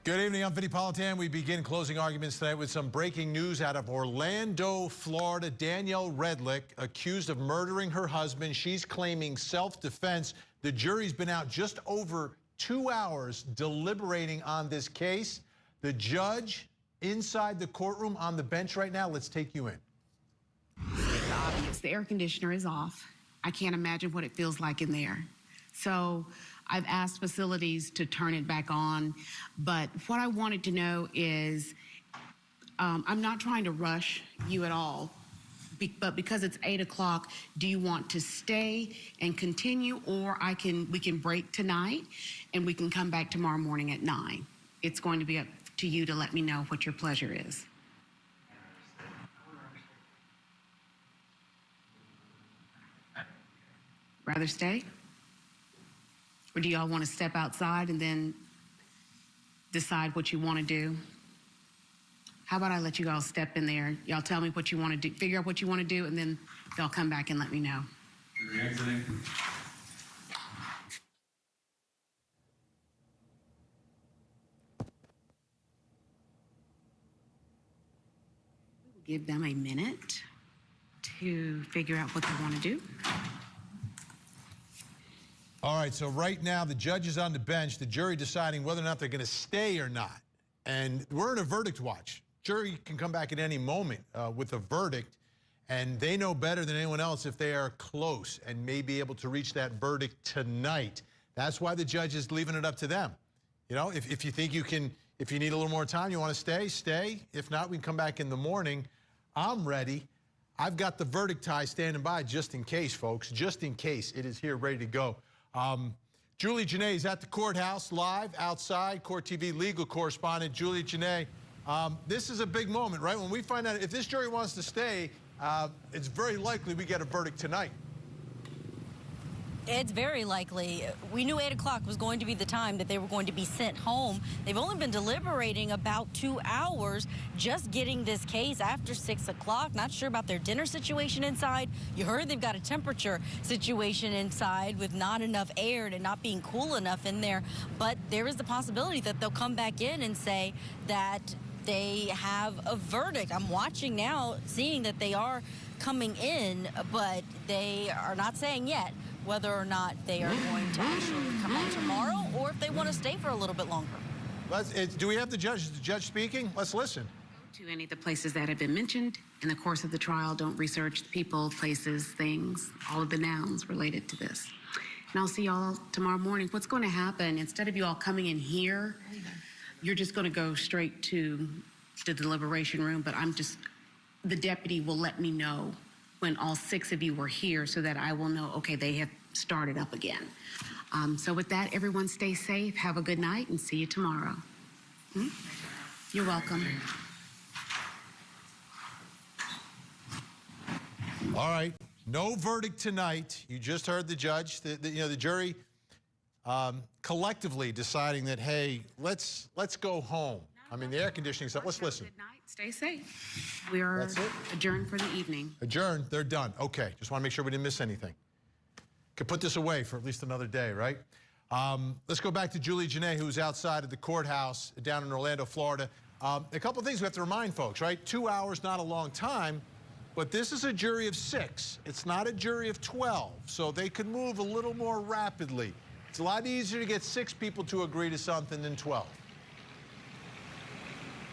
Good evening, I'm Vinnie Politan. We begin closing arguments tonight with some breaking news out of Orlando, Florida. Danielle Redlich, accused of murdering her husband. She's claiming self-defense. The jury's been out just over 2 hours deliberating on this case. The judge inside the courtroom on the bench right now. Let's take you in. It's obvious. The air conditioner is off. I can't imagine what it feels like in there. So I've asked facilities to turn it back on, but what I wanted to know is, I'm not trying to rush you at all, but because it's 8 o'clock, do you want to stay and continue, or we can break tonight and we can come back tomorrow morning at 9? It's going to be up to you to let me know what your pleasure is. Rather stay? Or do y'all want to step outside and then decide what you want to do? How about I let you all step in there? Y'all tell me what you want to do, figure out what you want to do, and then y'all come back and let me know. You're exiting. We'll give them a minute to figure out what they want to do. All right, so right now the judge is on the bench, the jury deciding whether or not they're going to stay or not. And we're in a verdict watch. Jury can come back at any moment with a verdict, and they know better than anyone else if they are close and may be able to reach that verdict tonight. That's why the judge is leaving it up to them. You know, if you think you can, if you need a little more time, you want to stay, stay. If not, we can come back in the morning. I'm ready. I've got the verdict tie standing by just in case, folks, just in case. It is here ready to go. Julie Janae is at the courthouse live outside, Court TV legal correspondent. Julie Janae, this is a big moment, right? When we find out if this jury wants to stay, it's very likely we get a verdict tonight. It's very likely. We knew 8 o'clock was going to be the time that they were going to be sent home. They've only been deliberating about 2 hours, just getting this case after 6 o'clock. Not sure about their dinner situation inside. You heard they've got a temperature situation inside with not enough air and not being cool enough in there. But there is the possibility that they'll come back in and say that they have a verdict. I'm watching now, seeing that they are coming in, but they are not saying yet whether or not they are going to actually come in tomorrow or if they want to stay for a little bit longer. Do we have the judge? Is the judge speaking? Let's listen. To any of the places that have been mentioned in the course of the trial, don't research the people, places, things, all of the nouns related to this. And I'll see y'all tomorrow morning. What's going to happen, instead of you all coming in here, you're just going to go straight to the deliberation room, but the deputy will let me know when all 6 of you were here so that I will know, okay, they have started up again. So with that, everyone stay safe, have a good night, and see you tomorrow. You're welcome. All right, no verdict tonight. You just heard the judge, the jury collectively deciding that, hey, let's go home. I mean, the air conditioning stuff. Let's listen. Good night. Stay safe. We are adjourned for the evening. Adjourned. They're done. Okay. Just want to make sure we didn't miss anything. Could put this away for at least another day, right? Let's go back to Julie Janae, who's outside of the courthouse down in Orlando, Florida. A couple of things we have to remind folks, right? 2 hours, not a long time, but this is a jury of 6. It's not a jury of 12, so they could move a little more rapidly. It's a lot easier to get 6 people to agree to something than 12.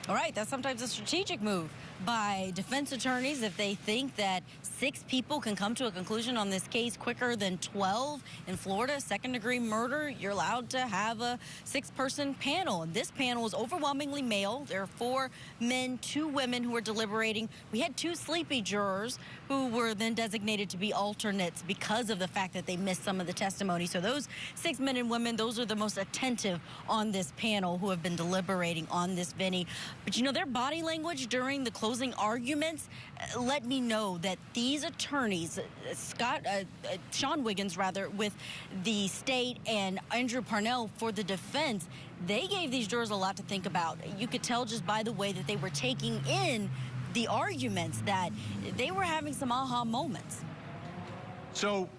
All right, that's sometimes a strategic move by defense attorneys if they think that 6 people can come to a conclusion on this case quicker than 12. In Florida, second-degree murder, you're allowed to have a 6-person panel. And this panel is overwhelmingly male. There are 4 men, 2 women who are deliberating. We had 2 sleepy jurors who were then designated to be alternates because of the fact that they missed some of the testimony. So those 6 men and women, those are the most attentive on this panel who have been deliberating on this, Vinnie. But you know, their body language during the closing arguments let me know that these attorneys, Sean Wiggins rather, with the state, and Andrew Parnell for the defense, they gave these jurors a lot to think about. You could tell just by the way that they were taking in the arguments that they were having some aha moments. So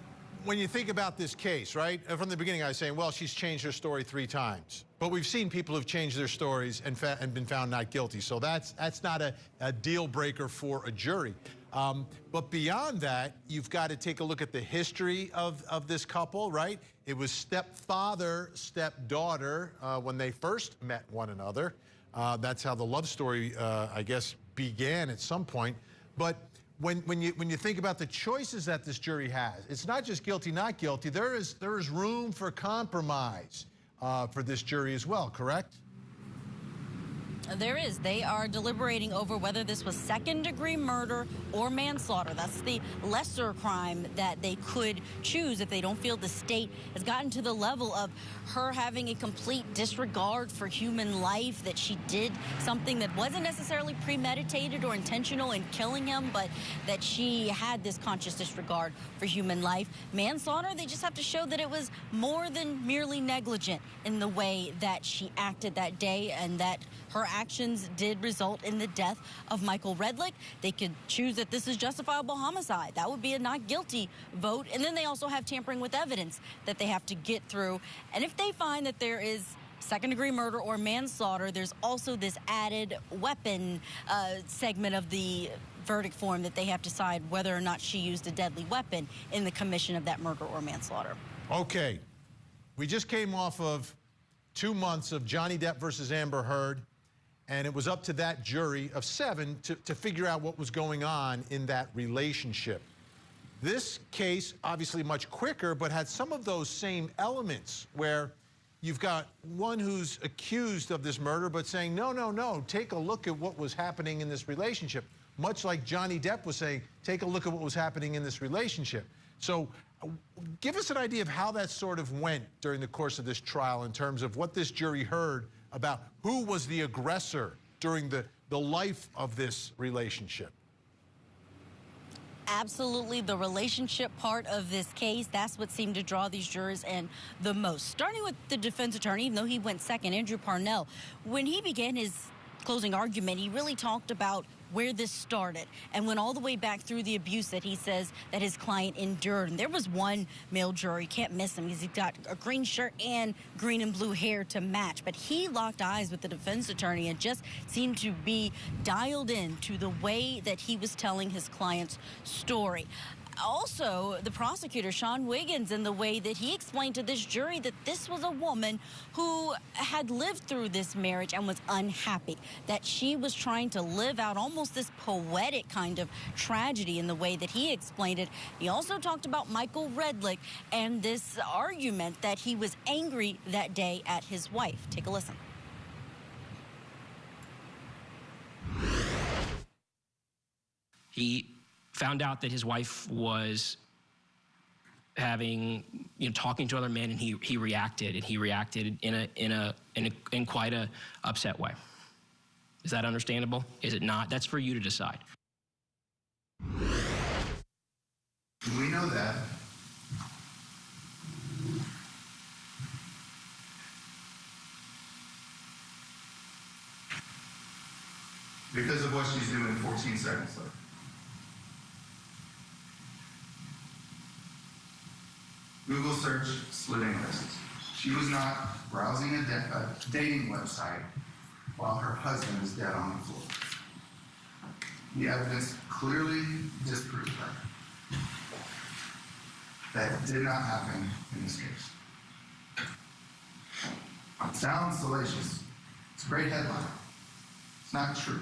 when you think about this case, right, from the beginning I was saying, well, she's changed her story 3 times. But we've seen people who've changed their stories and been found not guilty. So that's not a deal breaker for a jury. But beyond that, you've got to take a look at the history of this couple, right? It was stepfather, stepdaughter when they first met one another. That's how the love story, I guess, began at some point. But when you think about the choices that this jury has, it's not just guilty, not guilty. There is room for compromise for this jury as well, correct? There is. They are deliberating over whether this was second-degree murder or manslaughter. That's the lesser crime that they could choose if they don't feel the state has gotten to the level of her having a complete disregard for human life, that she did something that wasn't necessarily premeditated or intentional in killing him, but that she had this conscious disregard for human life. Manslaughter, they just have to show that it was more than merely negligent in the way that she acted that day and that her actions did result in the death of Michael Redlich. They could choose that this is justifiable homicide. That would be a not guilty vote. And then they also have tampering with evidence that they have to get through. And if they find that there is second-degree murder or manslaughter, there's also this added weapon segment of the verdict form that they have to decide whether or not she used a deadly weapon in the commission of that murder or manslaughter. Okay. We just came off of 2 months of Johnny Depp versus Amber Heard. And it was up to that jury of 7 to figure out what was going on in that relationship. This case, obviously much quicker, but had some of those same elements where you've got one who's accused of this murder, but saying, no, no, no, take a look at what was happening in this relationship. Much like Johnny Depp was saying, take a look at what was happening in this relationship. So give us an idea of how that sort of went during the course of this trial in terms of what this jury heard about who was the aggressor during the life of this relationship. Absolutely, the relationship part of this case, that's what seemed to draw these jurors in the most. Starting with the defense attorney, even though he went second, Andrew Parnell, when he began his closing argument, he really talked about where this started and went all the way back through the abuse that he says that his client endured. And there was one male juror, you can't miss him because he's got a green shirt and green and blue hair to match. But he locked eyes with the defense attorney and just seemed to be dialed in to the way that he was telling his client's story. Also, the prosecutor, Sean Wiggins, in the way that he explained to this jury that this was a woman who had lived through this marriage and was unhappy, that she was trying to live out almost this poetic kind of tragedy in the way that he explained it. He also talked about Michael Redlich and this argument that he was angry that day at his wife. Take a listen. He found out that his wife was having, talking to other men, and he reacted, and he reacted in quite a upset way. Is that understandable? Is it not? That's for you to decide. We know that. Because of what she's doing 14 seconds later. Google search slitting wrists. She was not browsing a dating website while her husband is dead on the floor. The evidence clearly disproves that. That did not happen in this case. It sounds salacious. It's a great headline. It's not true.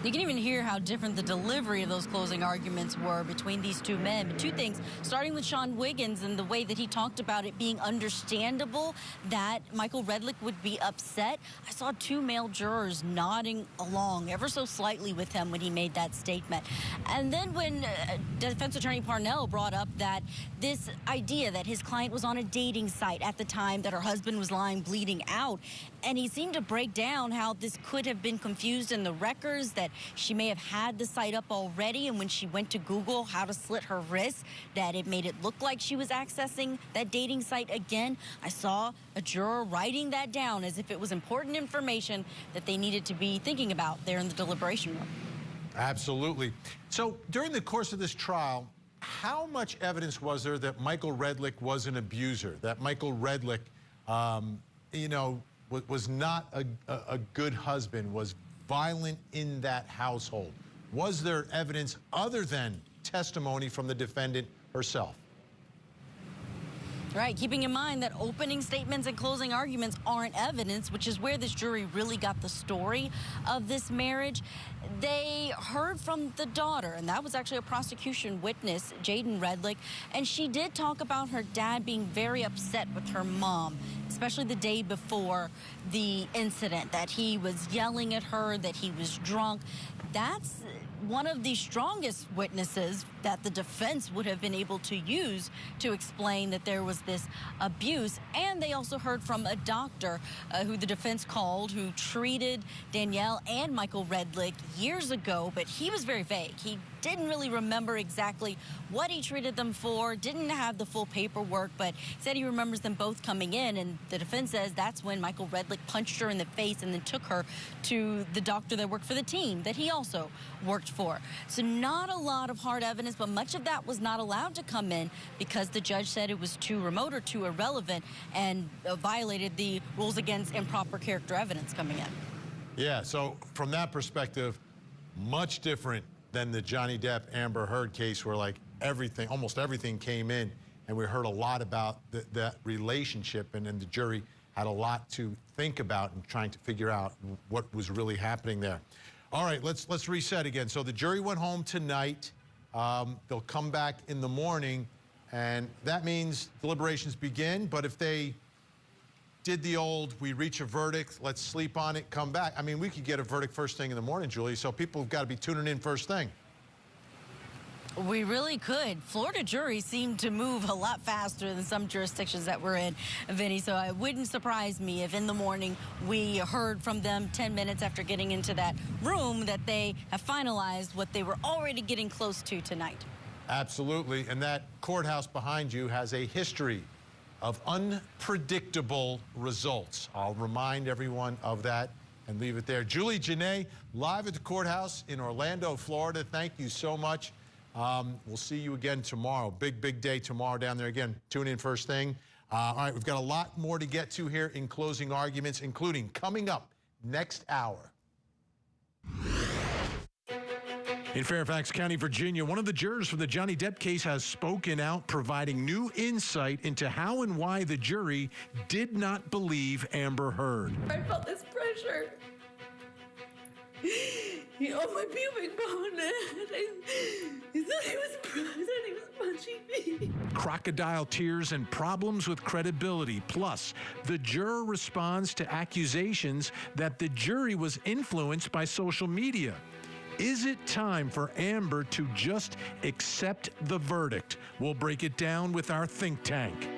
You can even hear how different the delivery of those closing arguments were between these two men. But two things, starting with Sean Wiggins and the way that he talked about it being understandable that Michael Redlich would be upset. I saw two male jurors nodding along ever so slightly with him when he made that statement. And then when defense attorney Parnell brought up that this idea that his client was on a dating site at the time that her husband was lying bleeding out, and he seemed to break down how this could have been confused in the records, that she may have had the site up already, and when she went to Google how to slit her wrist, that it made it look like she was accessing that dating site again. I saw a juror writing that down as if it was important information that they needed to be thinking about there in the deliberation room. Absolutely. So during the course of this trial, how much evidence was there that Michael Redlich was an abuser, that Michael Redlich, you know, was not a good husband, was violent in that household? Was there evidence other than testimony from the defendant herself? Right, keeping in mind that opening statements and closing arguments aren't evidence, which is where this jury really got the story of this marriage. They heard from the daughter, and that was actually a prosecution witness, Jaden Redlich, and she did talk about her dad being very upset with her mom, especially the day before the incident, that he was yelling at her, that he was drunk. That's one of the strongest witnesses that the defense would have been able to use to explain that there was this abuse. And they also heard from a doctor who the defense called, who treated Danielle and Michael Redlich years ago, but he was very vague. He didn't really remember exactly what he treated them for, didn't have the full paperwork, but said he remembers them both coming in, and the defense says that's when Michael Redlich punched her in the face and then took her to the doctor that worked for the team that he also worked for. So not a lot of hard evidence, but much of that was not allowed to come in because the judge said it was too remote or too irrelevant and violated the rules against improper character evidence coming in. Yeah, so from that perspective, much different than the Johnny Depp Amber Heard case, where like everything, almost everything came in, and we heard a lot about that relationship, and the jury had a lot to think about and trying to figure out what was really happening there. All right, let's reset again. So the jury went home tonight. They'll come back in the morning, and that means deliberations begin. But if they did the old, we reach a verdict, let's sleep on it, come back. I mean, we could get a verdict first thing in the morning, Julie, so people have got to be tuning in first thing. We really could. Florida juries seem to move a lot faster than some jurisdictions that we're in, Vinny, so it wouldn't surprise me if in the morning we heard from them 10 minutes after getting into that room that they have finalized what they were already getting close to tonight. Absolutely, and that courthouse behind you has a history of unpredictable results. I'll remind everyone of that and leave it there. Julie Janae, live at the courthouse in Orlando, Florida. Thank you so much. We'll see you again tomorrow. Big day tomorrow down there. Again, tune in first thing. All right, we've got a lot more to get to here in closing arguments, including coming up next hour. In Fairfax County, Virginia, one of the jurors from the Johnny Depp case has spoken out, providing new insight into how and why the jury did not believe Amber Heard. I felt this pressure. You know, my pubic bone. He said he was punching me. Crocodile tears and problems with credibility. Plus, the juror responds to accusations that the jury was influenced by social media. Is it time for Amber to just accept the verdict? We'll break it down with our think tank.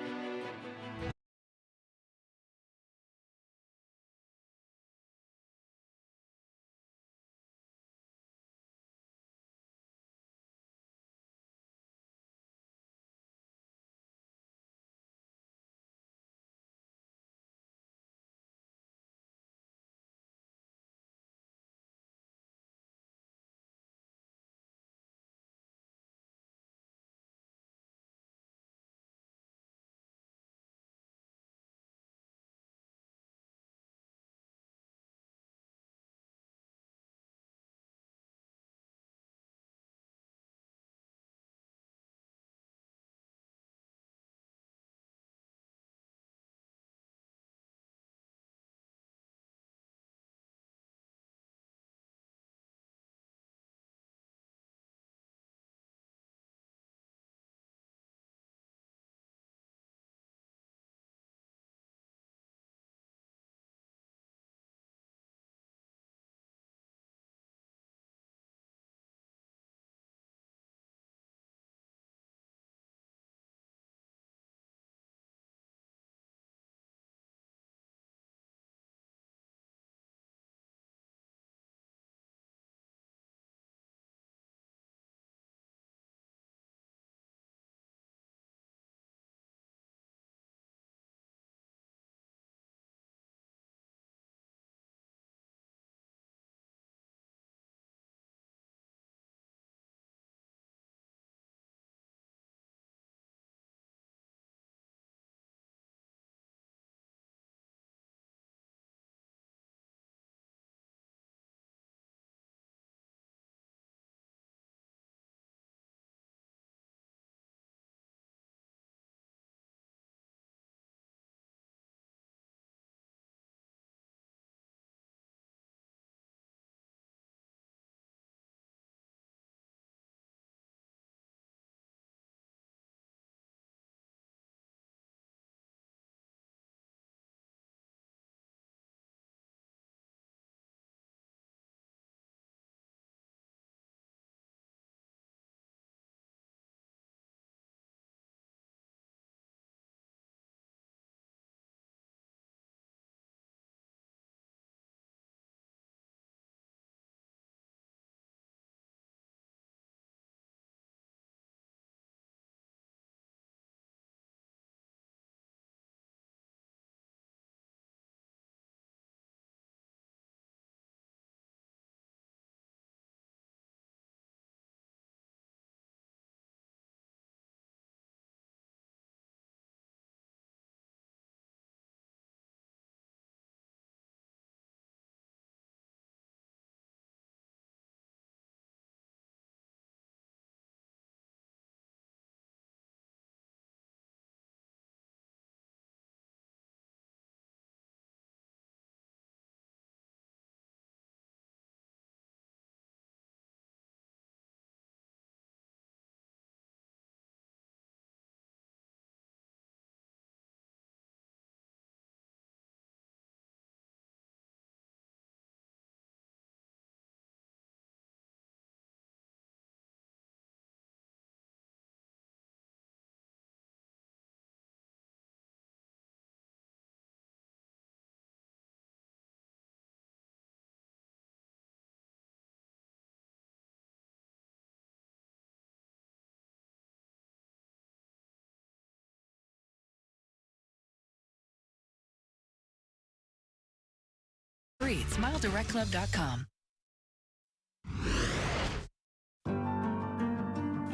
free at SmileDirectClub.com.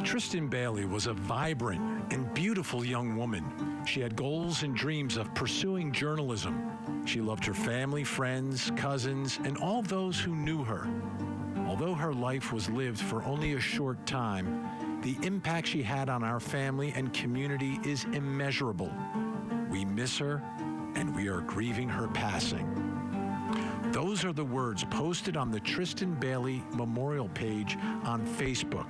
Tristyn Bailey was a vibrant and beautiful young woman. She had goals and dreams of pursuing journalism. She loved her family, friends, cousins, and all those who knew her. Although her life was lived for only a short time, the impact she had on our family and community is immeasurable. We miss her, and we are grieving her passing. Those are the words posted on the Tristyn Bailey memorial page on Facebook,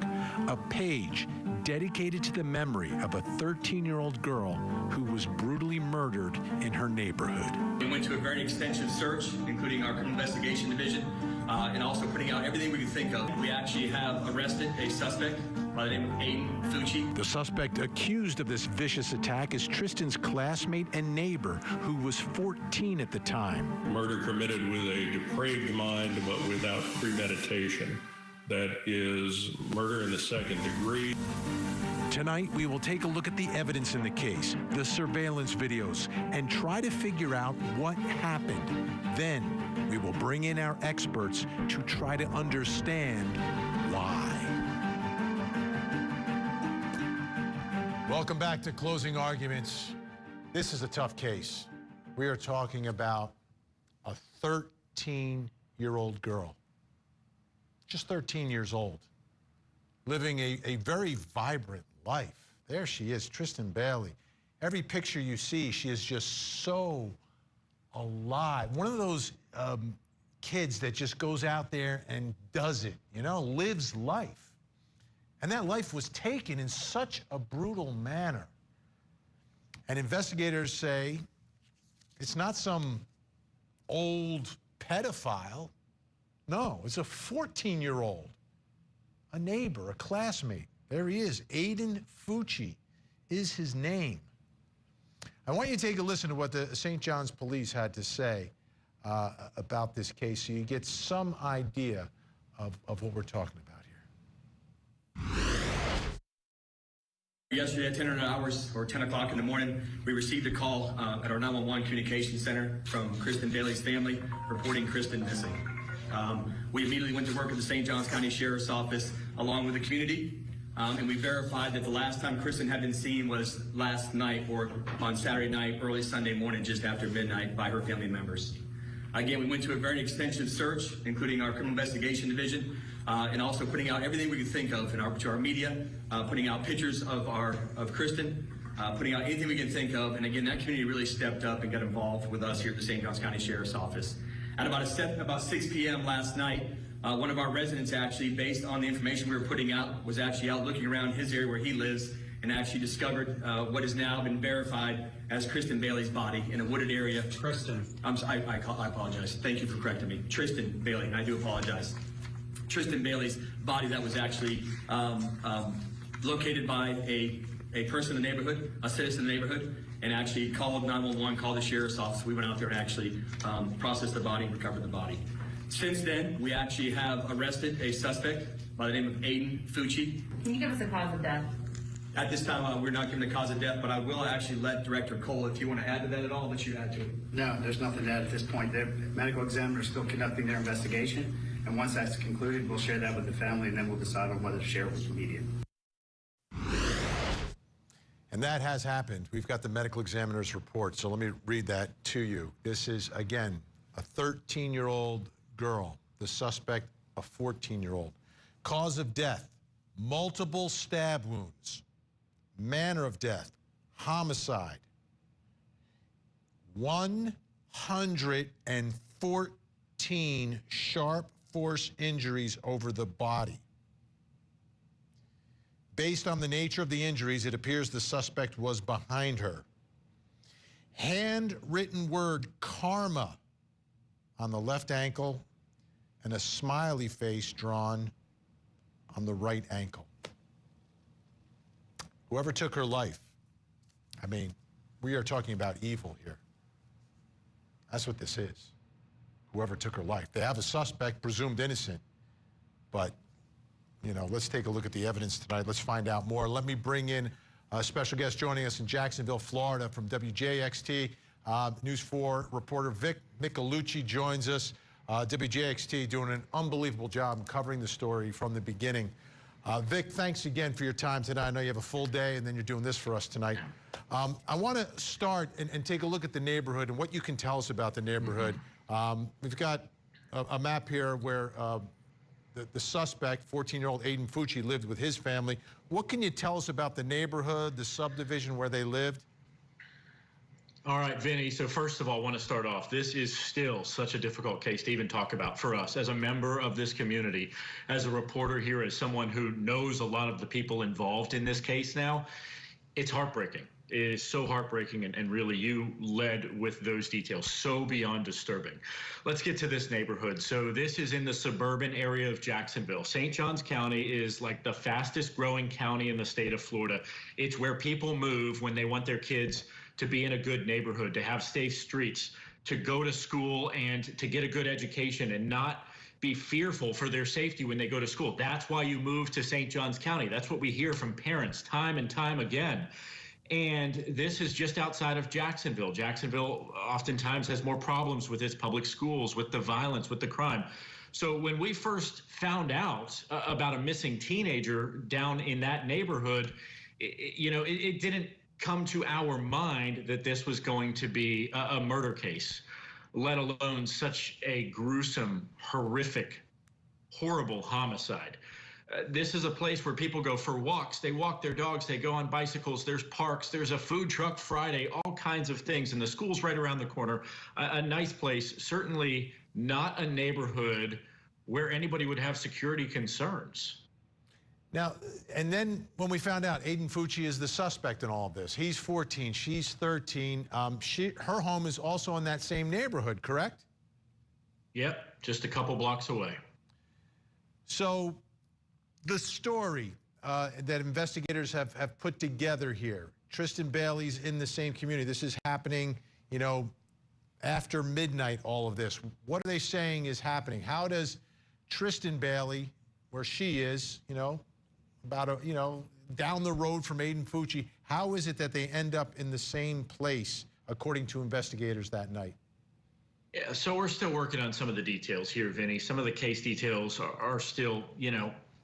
a page dedicated to the memory of a 13-year-old girl who was brutally murdered in her neighborhood. We went to a very extensive search, including our criminal investigation division, and also putting out everything we could think of. We actually have arrested a suspect by the name of Aiden Fucci. The suspect accused of this vicious attack is Tristyn's classmate and neighbor, who was 14 at the time. Murder committed with a depraved mind, but without premeditation. That is murder in the second degree. Tonight, we will take a look at the evidence in the case, the surveillance videos, and try to figure out what happened. Then, we will bring in our experts to try to understand why. Welcome back to Closing Arguments. This is a tough case. We are talking about a 13-year-old girl, just 13 years old, living a very vibrant life. There she is, Tristyn Bailey. Every picture you see, she is just so alive. One of those kids that just goes out there and does it, you know, lives life. And that life was taken in such a brutal manner. And investigators say it's not some old pedophile. No, it's a 14-year-old, a neighbor, a classmate. There he is. Aiden Fucci is his name. I want you to take a listen to what the St. John's police had to say about this case so you get some idea of what we're talking about here. Yesterday at 10 o'clock in the morning, we received a call at our 911 communications center from Tristyn Bailey's family reporting Tristyn missing. We immediately went to work at the St. Johns County Sheriff's Office along with the community, and we verified that the last time Tristyn had been seen was last night or on Saturday night, early Sunday morning, just after midnight by her family members. Again, we went to a very extensive search, including our criminal investigation division, and also putting out everything we could think of to our media, putting out pictures of Tristyn, putting out anything we can think of. And again, that community really stepped up and got involved with us here at the St. Johns County Sheriff's Office. At about 6 p.m. last night, one of our residents actually, based on the information we were putting out, was actually out looking around his area where he lives and actually discovered what has now been verified as Tristyn Bailey's body in a wooded area. Tristyn. I apologize. Thank you for correcting me. Tristyn Bailey, and I do apologize. Tristyn Bailey's body that was actually located by a person in the neighborhood, a citizen in the neighborhood, and actually called 911, called the sheriff's office. We went out there and actually processed the body and recovered the body. Since then, we actually have arrested a suspect by the name of Aiden Fucci. Can you give us the cause of death? At this time, we're not giving the cause of death, but I will actually let Director Cole, if you want to add to that at all, let you add to it. No, there's nothing to add at this point. The medical examiner is still conducting their investigation, and once that's concluded, we'll share that with the family, and then we'll decide on whether to share it with the media. And that has happened. We've got the medical examiner's report, so let me read that to you. This is, again, a 13-year-old girl, the suspect, a 14-year-old. Cause of death, multiple stab wounds. Manner of death, homicide. 114 sharp force injuries over the body. Based on the nature of the injuries, it appears the suspect was behind her. Handwritten word karma on the left ankle and a smiley face drawn on the right ankle. Whoever took her life, I mean, we are talking about evil here. That's what this is. Whoever took her life. They have a suspect, presumed innocent, but, you know, let's take a look at the evidence tonight. Let's find out more. Let me bring in a special guest joining us in Jacksonville, Florida from WJXT. News 4 reporter Vic Micolucci joins us. WJXT doing an unbelievable job in covering the story from the beginning. Vic, thanks again for your time tonight. I know you have a full day and then you're doing this for us tonight. I want to start and take a look at the neighborhood and what you can tell us about the neighborhood. We've got a map here where the suspect, 14-year-old Aiden Fucci, lived with his family. What can you tell us about the neighborhood, the subdivision where they lived? All right, Vinny. So first of all, I want to start off. This is still such a difficult case to even talk about for us as a member of this community, as a reporter here, as someone who knows a lot of the people involved in this case now. It's heartbreaking. It is so heartbreaking, and really you led with those details, so beyond disturbing. Let's get to this neighborhood. So this is in the suburban area of Jacksonville. St. Johns County is like the fastest growing county in the state of Florida. It's where people move when they want their kids to be in a good neighborhood, to have safe streets, to go to school and to get a good education and not be fearful for their safety when they go to school. That's why you move to St. Johns County. That's what we hear from parents time and time again. And this is just outside of Jacksonville. Jacksonville oftentimes has more problems with its public schools, with the violence, with the crime. So when we first found out about a missing teenager down in that neighborhood, it didn't come to our mind that this was going to be a murder case, let alone such a gruesome, horrific, horrible homicide. This is a place where people go for walks. They walk their dogs. They go on bicycles. There's parks. There's a food truck Friday, all kinds of things. And the school's right around the corner. A nice place, certainly not a neighborhood where anybody would have security concerns. Now, and then when we found out Aiden Fucci is the suspect in all of this, he's 14, she's 13. Her home is also in that same neighborhood, correct? Yep, just a couple blocks away. So the story that investigators have put together here, Tristyn Bailey's in the same community. This is happening, after midnight, all of this. What are they saying is happening? How does Tristyn Bailey, where she is, about down the road from Aiden Fucci, how is it that they end up in the same place, according to investigators that night? Yeah, so we're still working on some of the details here, Vinny. Some of the case details are still,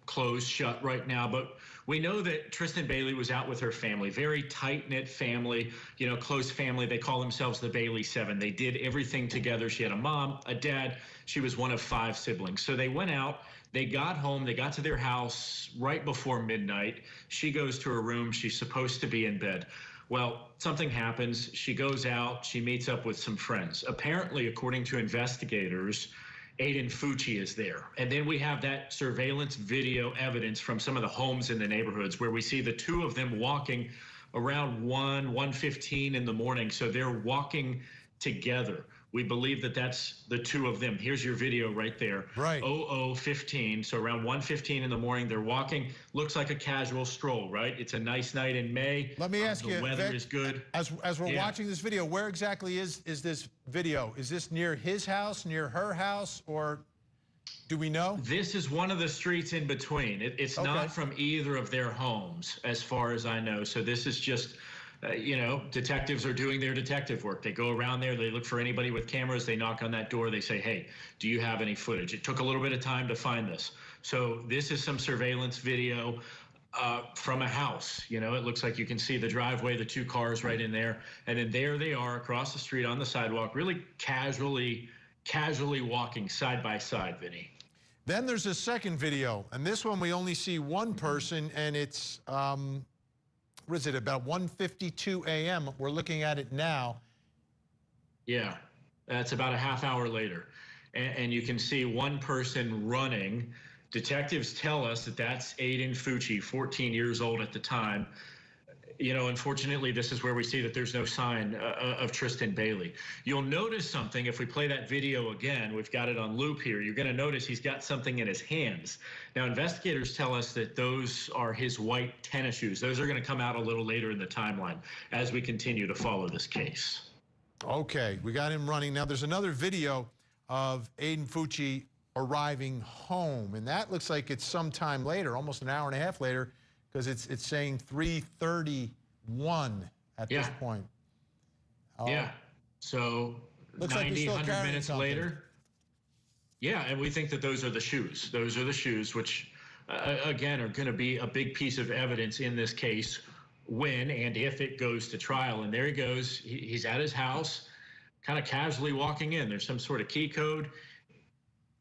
closed shut right now, but we know that Tristyn Bailey was out with her family, very tight-knit family, close family. They call themselves the Bailey Seven. They did everything together. She had a mom, a dad. She was one of 5 siblings. So they went out, they got home, they got to their house right before midnight. She goes to her room. She's supposed to be in bed. Well, something happens. She goes out, she meets up with some friends. Apparently, according to investigators, Aiden Fucci is there. And then we have that surveillance video evidence from some of the homes in the neighborhoods where we see the two of them walking around 1:15 in the morning. So they're walking together. We believe that that's the two of them. Here's your video right there. Right. 00:15. So around 1:15 in the morning, they're walking. Looks like a casual stroll, right? It's a nice night in May. Let me ask you, the weather Vic, is good. As we're watching this video, where exactly is this video? Is this near his house, near her house, or do we know? This is one of the streets in between. It's not from either of their homes, as far as I know. So this is just, detectives are doing their detective work. They go around there, they look for anybody with cameras, they knock on that door, they say, hey, do you have any footage? It took a little bit of time to find this. So this is some surveillance video from a house. It looks like you can see the driveway, the 2 cars right in there. And then there they are across the street on the sidewalk, really casually walking side by side, Vinny. Then there's a second video, and this one we only see one person, and it's, what is it, about 1:52 a.m. We're looking at it now. Yeah, that's about a half hour later. And you can see one person running. Detectives tell us that that's Aiden Fucci, 14 years old at the time. Unfortunately, this is where we see that there's no sign of Tristyn Bailey. You'll notice something if we play that video again. We've got it on loop here. You're going to notice he's got something in his hands. Now, investigators tell us that those are his white tennis shoes. Those are going to come out a little later in the timeline as we continue to follow this case. Okay, we got him running. Now, there's another video of Aiden Fucci arriving home, and that looks like it's sometime later, almost an hour and a half later, because it's saying 3:31 at this point. Yeah, so looks like 90, 100 minutes later. Yeah, and we think that those are the shoes. Those are the shoes, which, again, are going to be a big piece of evidence in this case when and if it goes to trial. And there he goes. He's at his house, kind of casually walking in. There's some sort of key code.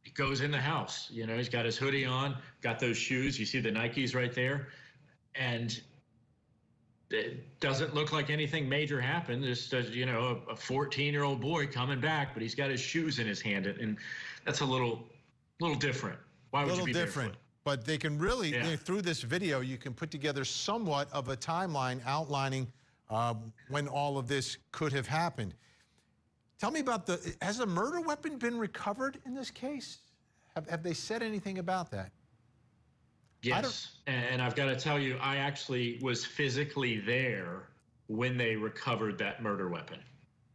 He goes in the house. You know, he's got his hoodie on, got those shoes. You see the Nikes right there. And it doesn't look like anything major happened. Just, you know, a 14-year-old boy coming back, but he's got his shoes in his hand. And that's a little different. Why would you be different? barefoot? But they can really, Yeah. through this video, you can put together somewhat of a timeline outlining when all of this could have happened. Tell me about has a murder weapon been recovered in this case? Have they said anything about that? Yes, and I've got to tell you, I actually was physically there when they recovered that murder weapon.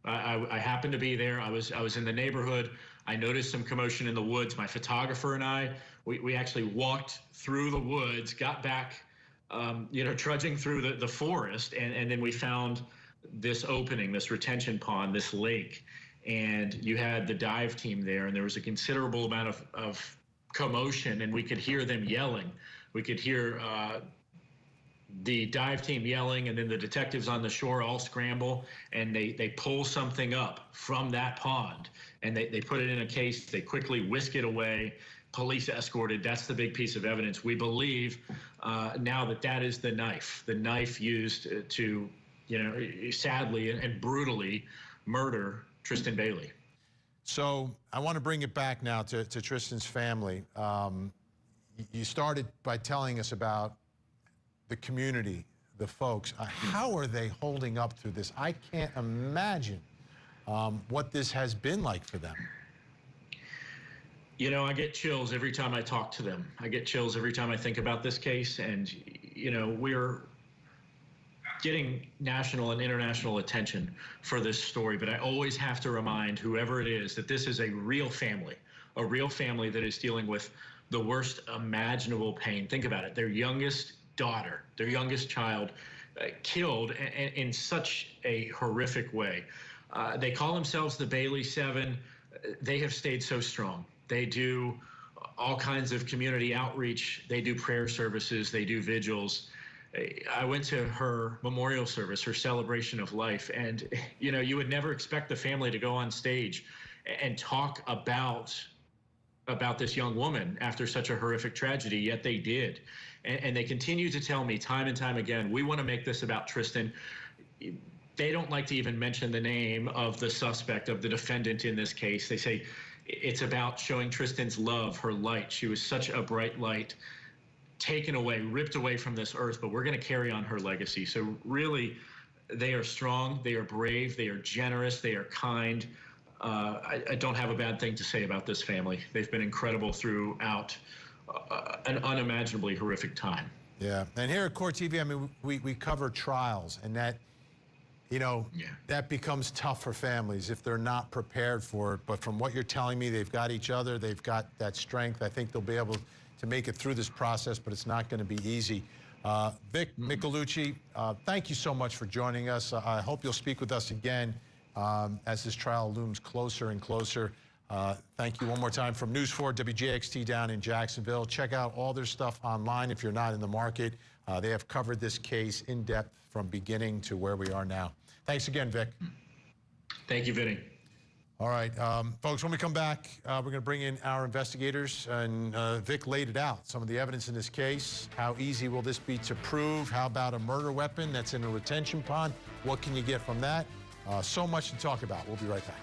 I happened to be there. I was in the neighborhood. I noticed some commotion in the woods. My photographer and I, we actually walked through the woods, got back, you know, trudging through the forest, and then we found this opening, this retention pond, this lake, and you had the dive team there, and there was a considerable amount of commotion, and we could hear them yelling. We could hear the dive team yelling, and then the detectives on the shore all scramble, and they pull something up from that pond, and they put it in a case. They quickly whisk it away. Police escorted. That's the big piece of evidence. We believe now that is the knife used to, you know, sadly and brutally murder Tristyn Bailey. So I want to bring it back now to Tristyn's family. You started by telling us about the community, the folks. How are they holding up through this? I can't imagine what this has been like for them. You know, I get chills every time I talk to them. I get chills every time I think about this case. And, you know, we're getting national and international attention for this story. But I always have to remind whoever it is that this is a real family that is dealing with the worst imaginable pain. Think about it. Their youngest daughter, their youngest child, killed in such a horrific way. They call themselves the Bailey Seven. They have stayed so strong. They do all kinds of community outreach. They do prayer services. They do vigils. I went to her memorial service, her celebration of life, and you know, you would never expect the family to go on stage and talk about this young woman after such a horrific tragedy, yet they did. And they continue to tell me time and time again, we want to make this about Tristyn. They don't like to even mention the name of the suspect, of the defendant in this case. They say it's about showing Tristyn's love, her light. She was such a bright light, taken away, ripped away from this earth, but we're going to carry on her legacy. So really, they are strong, they are brave, they are generous, they are kind. I don't have a bad thing to say about this family. They've been incredible throughout an unimaginably horrific time. Yeah, and here at Court TV, I mean, we cover trials, and that, you know, that becomes tough for families if they're not prepared for it. But from what you're telling me, they've got each other, they've got that strength. I think they'll be able to make it through this process, but it's not going to be easy. Vic Micolucci, thank you so much for joining us. I hope you'll speak with us again as this trial looms closer and closer. Thank you one more time from News 4 WJXT down in Jacksonville. Check out all their stuff online if you're not in the market. They have covered this case in depth from beginning to where we are now. Thanks again, Vic. Thank you, Vinny. All right, folks, when we come back, we're going to bring in our investigators, and Vic laid it out, some of the evidence in this case. How easy will this be to prove? How about a murder weapon that's in a retention pond? What can you get from that? So much to talk about. We'll be right back.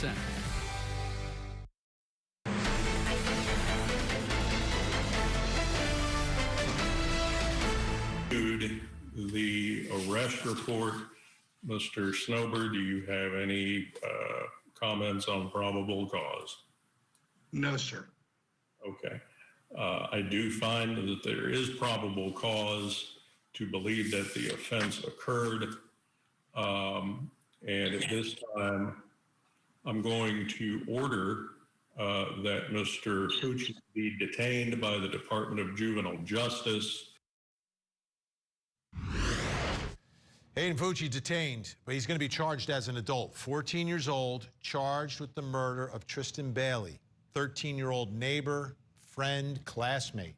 consent. The arrest report, Mr. Snober, do you have any comments on probable cause? No, sir. Okay. I do find that there is probable cause to believe that the offense occurred. And at this time, I'm going to order that Mr. Pucci be detained by the Department of Juvenile Justice. Aiden Pucci detained, but he's going to be charged as an adult. 14 years old, charged with the murder of Tristyn Bailey, 13-year-old neighbor, friend, classmate.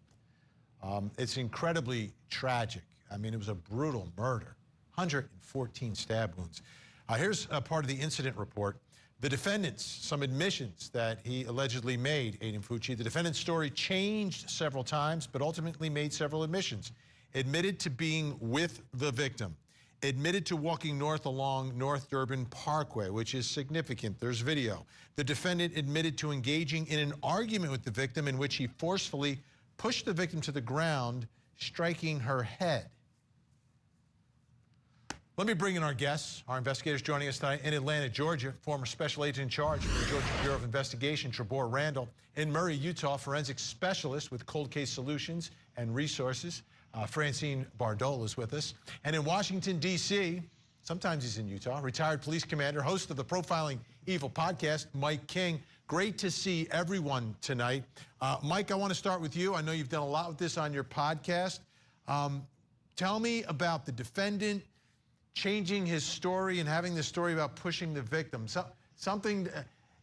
It's incredibly tragic. I mean, it was a brutal murder. 114 stab wounds. Here's a part of the incident report. The defendant's, some admissions that he allegedly made, Aiden Pucci. The defendant's story changed several times, but ultimately made several admissions. Admitted to being with the victim. Admitted to walking north along North Durban Parkway, which is significant. There's video. The defendant admitted to engaging in an argument with the victim in which he forcefully pushed the victim to the ground, striking her head. Let me bring in our guests, our investigators joining us tonight in Atlanta, Georgia, former special agent in charge for the Georgia Bureau of Investigation, Trebor Randall. In Murray, Utah, forensic specialist with cold case solutions and resources, Francine Bardole is with us. And in Washington, D.C., sometimes he's in Utah, retired police commander, host of the Profiling Evil podcast, Mike King. Great to see everyone tonight. Mike, I want to start with you. I know you've done a lot with this on your podcast. Tell me about the defendant changing his story and having this story about pushing the victim. Something,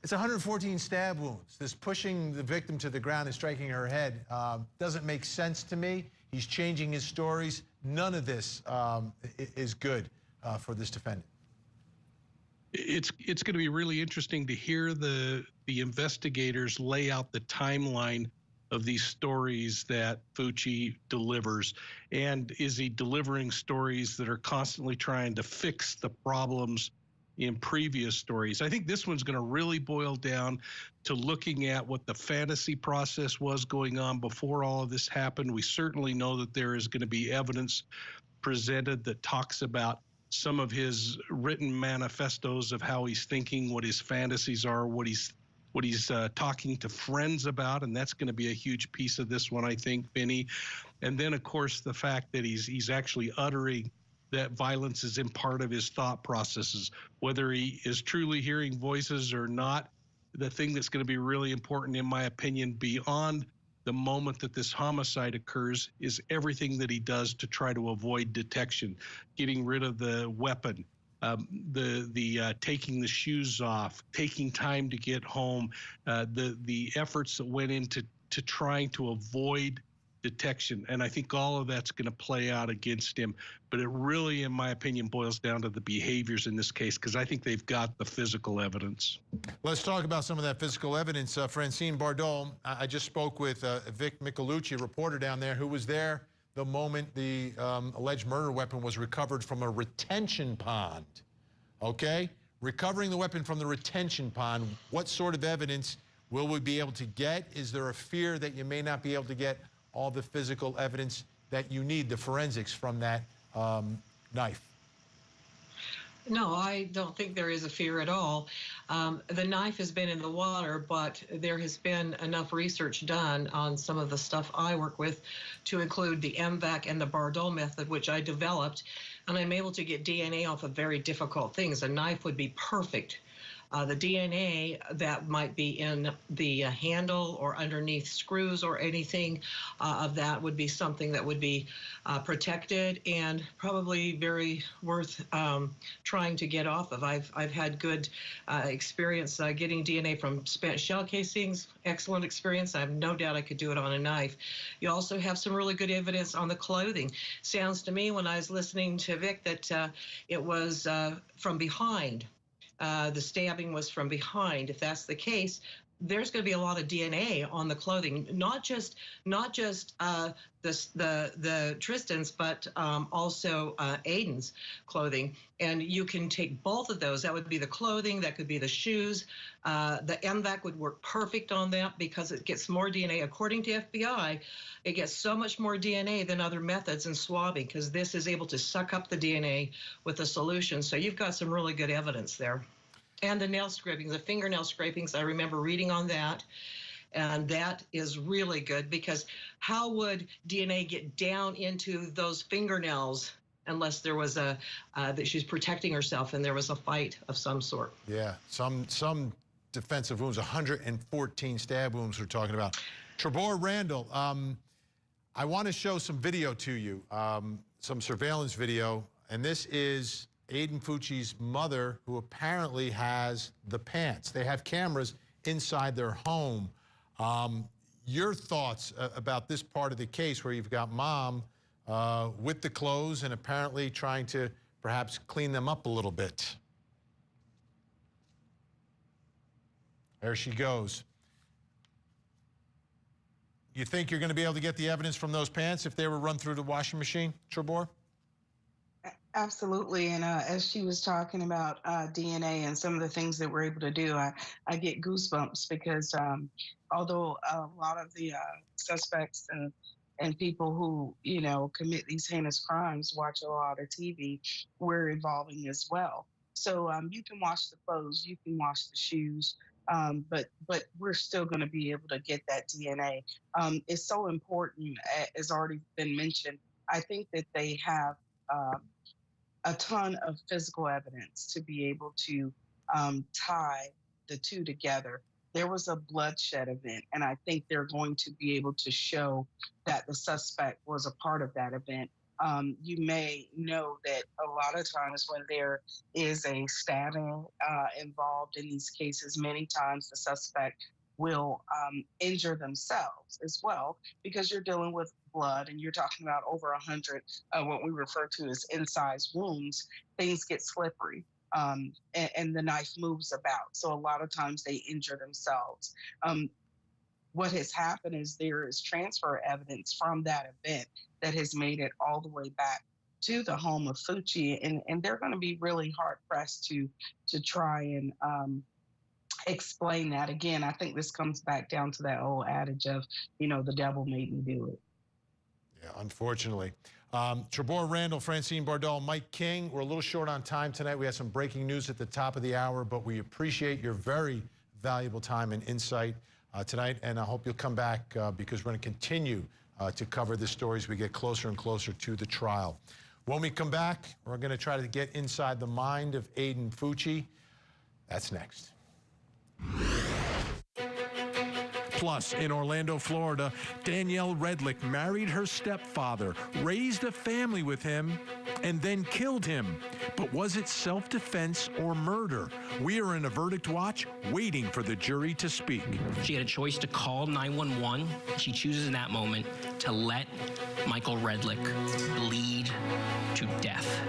it's 114 stab wounds. This pushing the victim to the ground and striking her head doesn't make sense to me. He's changing his stories. None of this is good for this defendant. It's going to be really interesting to hear the investigators lay out the timeline of these stories that Pucci delivers. And is he delivering stories that are constantly trying to fix the problems in previous stories? I think this one's going to really boil down to looking at what the fantasy process was going on before all of this happened. We certainly know that there is going to be evidence presented that talks about some of his written manifestos of how he's thinking, what his fantasies are, what he's talking to friends about, and that's going to be a huge piece of this one, I think, Vinny. And then, of course, the fact that he's actually uttering that violence is in part of his thought processes, whether he is truly hearing voices or not. The thing that's going to be really important, in my opinion, beyond the moment that this homicide occurs, is everything that he does to try to avoid detection, getting rid of the weapon, taking the shoes off, taking time to get home, the efforts that went into trying to avoid detection. And I think all of that's going to play out against him. But it really, in my opinion, boils down to the behaviors in this case, because I think they've got the physical evidence. Let's talk about some of that physical evidence. Francine Bardole, I just spoke with Vic Michelucci, a reporter down there, who was there the moment the alleged murder weapon was recovered from a retention pond. Okay? Recovering the weapon from the retention pond, what sort of evidence will we be able to get? Is there a fear that you may not be able to get all the physical evidence that you need, the forensics from that knife? No, I don't think there is a fear at all. The knife has been in the water, but there has been enough research done on some of the stuff I work with to include the MVAC and the Bardole method, which I developed, and I'm able to get DNA off of very difficult things. A knife would be perfect. The DNA that might be in the handle or underneath screws or anything of that would be something that would be protected and probably very worth trying to get off of. I've had good experience getting DNA from spent shell casings, excellent experience. I have no doubt I could do it on a knife. You also have some really good evidence on the clothing. Sounds to me when I was listening to Vic that it was from behind. The stabbing was from behind. If that's the case, there's going to be a lot of DNA on the clothing, not just the Tristyn's, but also Aiden's clothing. And you can take both of those. That would be the clothing, that could be the shoes. The MVAC would work perfect on that because it gets more DNA. According to FBI, it gets so much more DNA than other methods in swabbing because this is able to suck up the DNA with a solution. So you've got some really good evidence there. And the nail scrapings, the fingernail scrapings, I remember reading on that. And that is really good because how would DNA get down into those fingernails unless there was that she's protecting herself and there was a fight of some sort? Yeah, some defensive wounds, 114 stab wounds we're talking about. Trebor Randall, I want to show some video to you, some surveillance video, and this is Aiden Fucci's mother, who apparently has the pants. They have cameras inside their home. Your thoughts about this part of the case where you've got mom with the clothes and apparently trying to perhaps clean them up a little bit. There she goes. You think you're going to be able to get the evidence from those pants if they were run through the washing machine, Trebor? Absolutely, and as she was talking about DNA and some of the things that we're able to do, I get goosebumps because although a lot of the suspects and people who, you know, commit these heinous crimes watch a lot of TV, we're evolving as well. So you can wash the clothes, you can wash the shoes, but we're still going to be able to get that DNA. It's so important, as already been mentioned. I think that they have a ton of physical evidence to be able to tie the two together. There was a bloodshed event, and I think they're going to be able to show that the suspect was a part of that event. You may know that a lot of times when there is a stabbing involved in these cases, many times the suspect will injure themselves as well because you're dealing with blood and you're talking about over 100 what we refer to as incised wounds. Things get slippery and the knife moves about. So a lot of times they injure themselves. What has happened is there is transfer evidence from that event that has made it all the way back to the home of Fucci, and they're going to be really hard pressed to try and explain that. Again, I think this comes back down to that old adage of, you know, the devil made me do it. Yeah, unfortunately. Trebor Randall, Francine Bardal, Mike King. We're a little short on time tonight. We have some breaking news at the top of the hour, but we appreciate your very valuable time and insight tonight, and I hope you'll come back because we're going to continue to cover this story as we get closer and closer to the trial. When we come back, we're going to try to get inside the mind of Aiden Fucci. That's next. Plus, in Orlando, Florida, Danielle Redlich married her stepfather, raised a family with him, and then killed him. But was it self-defense or murder? We are in a verdict watch, waiting for the jury to speak. She had a choice to call 911. She chooses in that moment to let Michael Redlich bleed to death.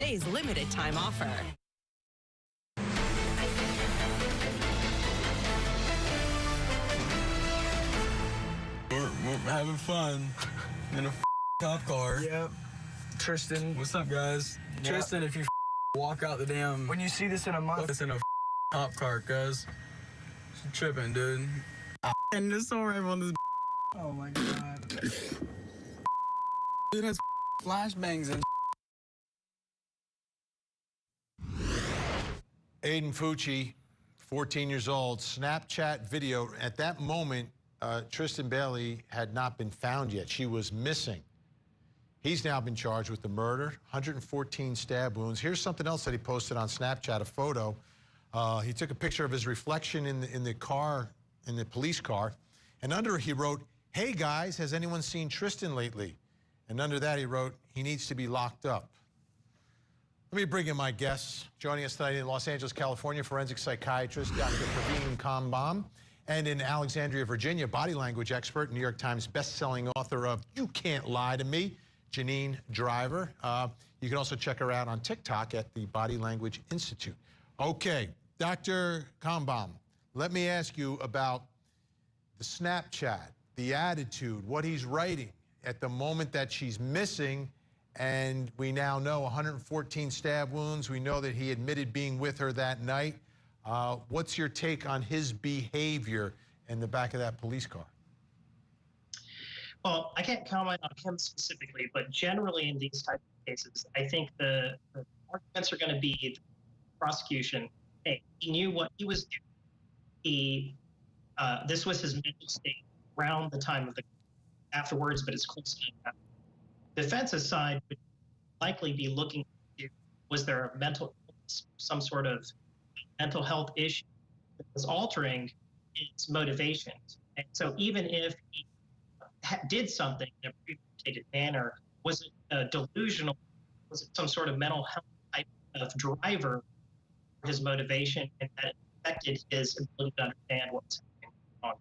Today's limited time offer. We're having fun in a cop car. Yep. Tristyn, what's up, guys? Yep. Tristyn, if you walk out the damn... When you see this in a month... It's in a cop car, cuz. Tripping, dude. And this so right on this... Oh, my God. Dude has flashbangs and... Aiden Fucci, 14 years old, Snapchat video. At that moment, Tristyn Bailey had not been found yet. She was missing. He's now been charged with the murder, 114 stab wounds. Here's something else that he posted on Snapchat, a photo. He took a picture of his reflection in the car, in the police car, and under it he wrote, "Hey guys, has anyone seen Tristyn lately?" And under that he wrote, "He needs to be locked up." Let me bring in my guests. Joining us tonight in Los Angeles, California, forensic psychiatrist Dr. Praveen Kambam, and in Alexandria, Virginia, body language expert, New York Times best-selling author of You Can't Lie to Me, Janine Driver. You can also check her out on TikTok at the Body Language Institute. Okay, Dr. Kambam, let me ask you about the Snapchat, the attitude, what he's writing at the moment that she's missing. And we now know 114 stab wounds. We know that he admitted being with her that night. What's your take on his behavior in the back of that police car? Well, I can't comment on him specifically, but generally in these types of cases, I think the arguments are going to be the prosecution. Hey, he knew what he was doing. This was his mental state around the time of the afterwards, but it's close enough. Defense's side would likely be looking to, was there a mental illness, some sort of mental health issue that was altering its motivations? And so even if he did something in a premeditated manner, was it delusional? Was it some sort of mental health type of driver for his motivation, and that affected his ability to understand what was happening on?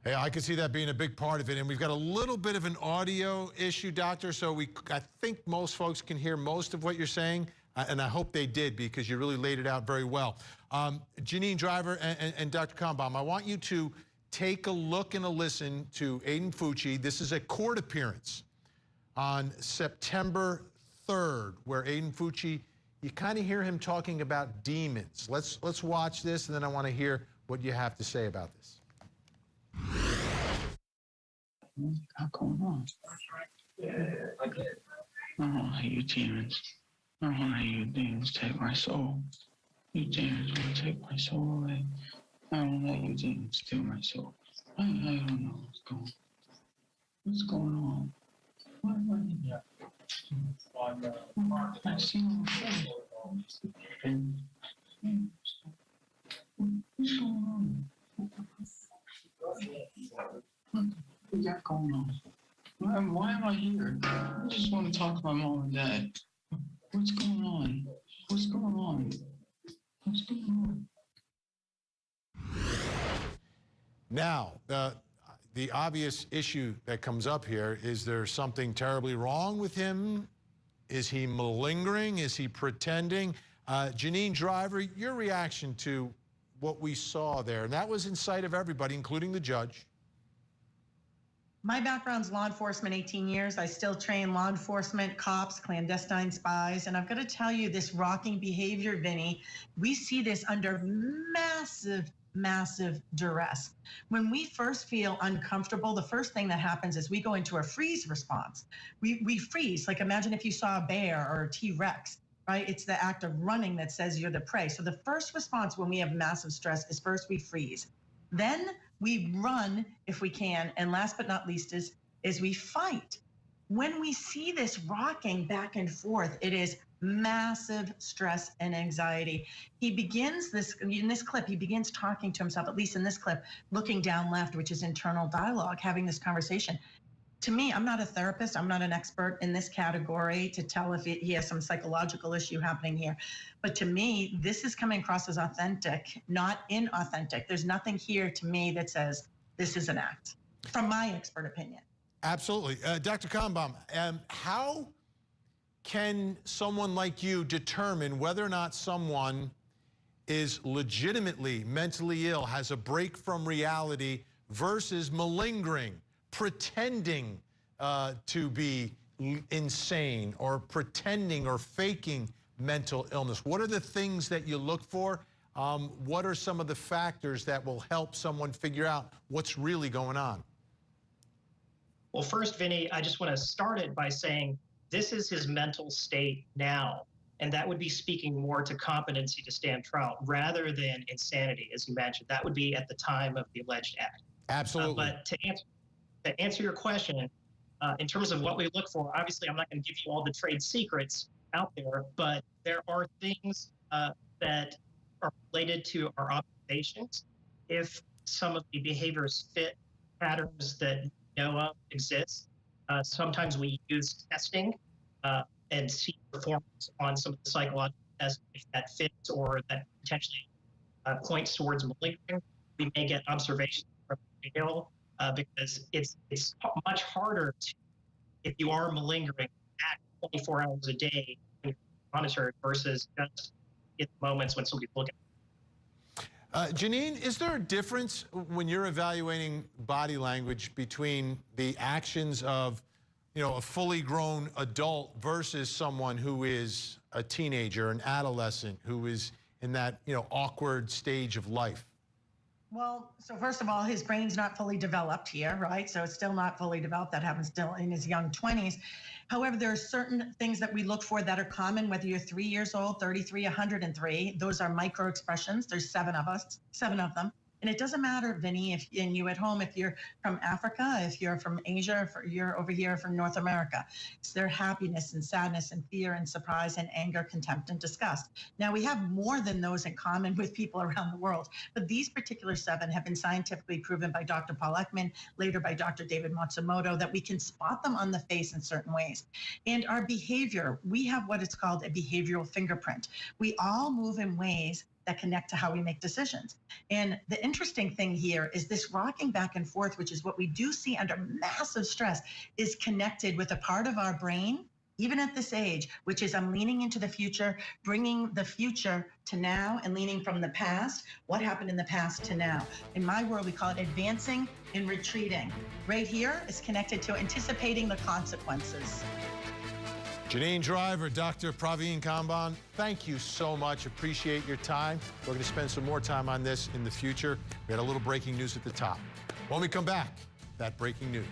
Hey, I can see that being a big part of it, and we've got a little bit of an audio issue, Doctor, so I think most folks can hear most of what you're saying, and I hope they did, because you really laid it out very well. Janine Driver and Dr. Kambam, I want you to take a look and a listen to Aiden Fucci. This is a court appearance on September 3rd, where Aiden Fucci, you kind of hear him talking about demons. Let's watch this, and then I want to hear what you have to say about this. What's going on? I don't know how you demons. I don't know how you demons take my soul. You demons want to take my soul away. I don't know how you demons steal my soul. I don't know what's going on. I've seen what's going on? What we got going on? Why am I here? I just want to talk to my mom and dad. What's going on? What's going on? What's going on? Now, the obvious issue that comes up here, is there something terribly wrong with him? Is he malingering? Is he pretending? Janine Driver, your reaction to what we saw there, and that was in sight of everybody, including the judge. My background's law enforcement, 18 years. I still train law enforcement, cops, clandestine spies. And I've got to tell you, this rocking behavior, Vinny, we see this under massive duress. When we first feel uncomfortable, the first thing that happens is we go into a freeze response. We freeze. Like, imagine if you saw a bear or a T-Rex, right? It's the act of running that says you're the prey. So the first response when we have massive stress is first we freeze. Then we run if we can, and last but not least is we fight. When we see this rocking back and forth, it is massive stress and anxiety. He begins in this clip, he begins talking to himself, at least in this clip, looking down left, which is internal dialogue, having this conversation. To me, I'm not a therapist. I'm not an expert in this category to tell if he has some psychological issue happening here. But to me, this is coming across as authentic, not inauthentic. There's nothing here to me that says this is an act, from my expert opinion. Absolutely. Dr. Kambam, how can someone like you determine whether or not someone is legitimately mentally ill, has a break from reality, versus malingering, pretending to be insane or pretending or faking mental illness? What are the things that you look for? What are some of the factors that will help someone figure out what's really going on? Well, first, Vinny, I just want to start it by saying this is his mental state now. And that would be speaking more to competency to stand trial rather than insanity, as you mentioned. That would be at the time of the alleged act. Absolutely. But to answer your question, in terms of what we look for, obviously, I'm not going to give you all the trade secrets out there, but there are things that are related to our observations. If some of the behaviors fit patterns that we know of exist, sometimes we use testing and see performance on some of the psychological tests if that fits or that potentially points towards malingering. We may get observations from jail because it's much harder to, if you are malingering, act 24 hours a day when you're monitored versus just in moments when somebody's looking. Janine, is there a difference when you're evaluating body language between the actions of, you know, a fully grown adult versus someone who is a teenager, an adolescent, who is in that, you know, awkward stage of life? Well, so first of all, his brain's not fully developed here, right? So it's still not fully developed. That happens still in his young 20s. However, there are certain things that we look for that are common, whether you're 3 years old, 33, 103. Those are micro expressions. There's 7 of them. And it doesn't matter, Vinny, and you at home, if you're from Africa, if you're from Asia, if you're over here from North America. It's their happiness and sadness and fear and surprise and anger, contempt and disgust. Now, we have more than those in common with people around the world, but these particular 7 have been scientifically proven by Dr. Paul Ekman, later by Dr. David Matsumoto, that we can spot them on the face in certain ways. And our behavior, we have what is called a behavioral fingerprint. We all move in ways that connect to how we make decisions. And the interesting thing here is this rocking back and forth, which is what we do see under massive stress, is connected with a part of our brain, even at this age, which is I'm leaning into the future, bringing the future to now and leaning from the past, what happened in the past to now. In my world, we call it advancing and retreating. Right here is connected to anticipating the consequences. Janine Driver, Dr. Praveen Kamban, thank you so much. Appreciate your time. We're going to spend some more time on this in the future. We had a little breaking news at the top. When we come back, that breaking news.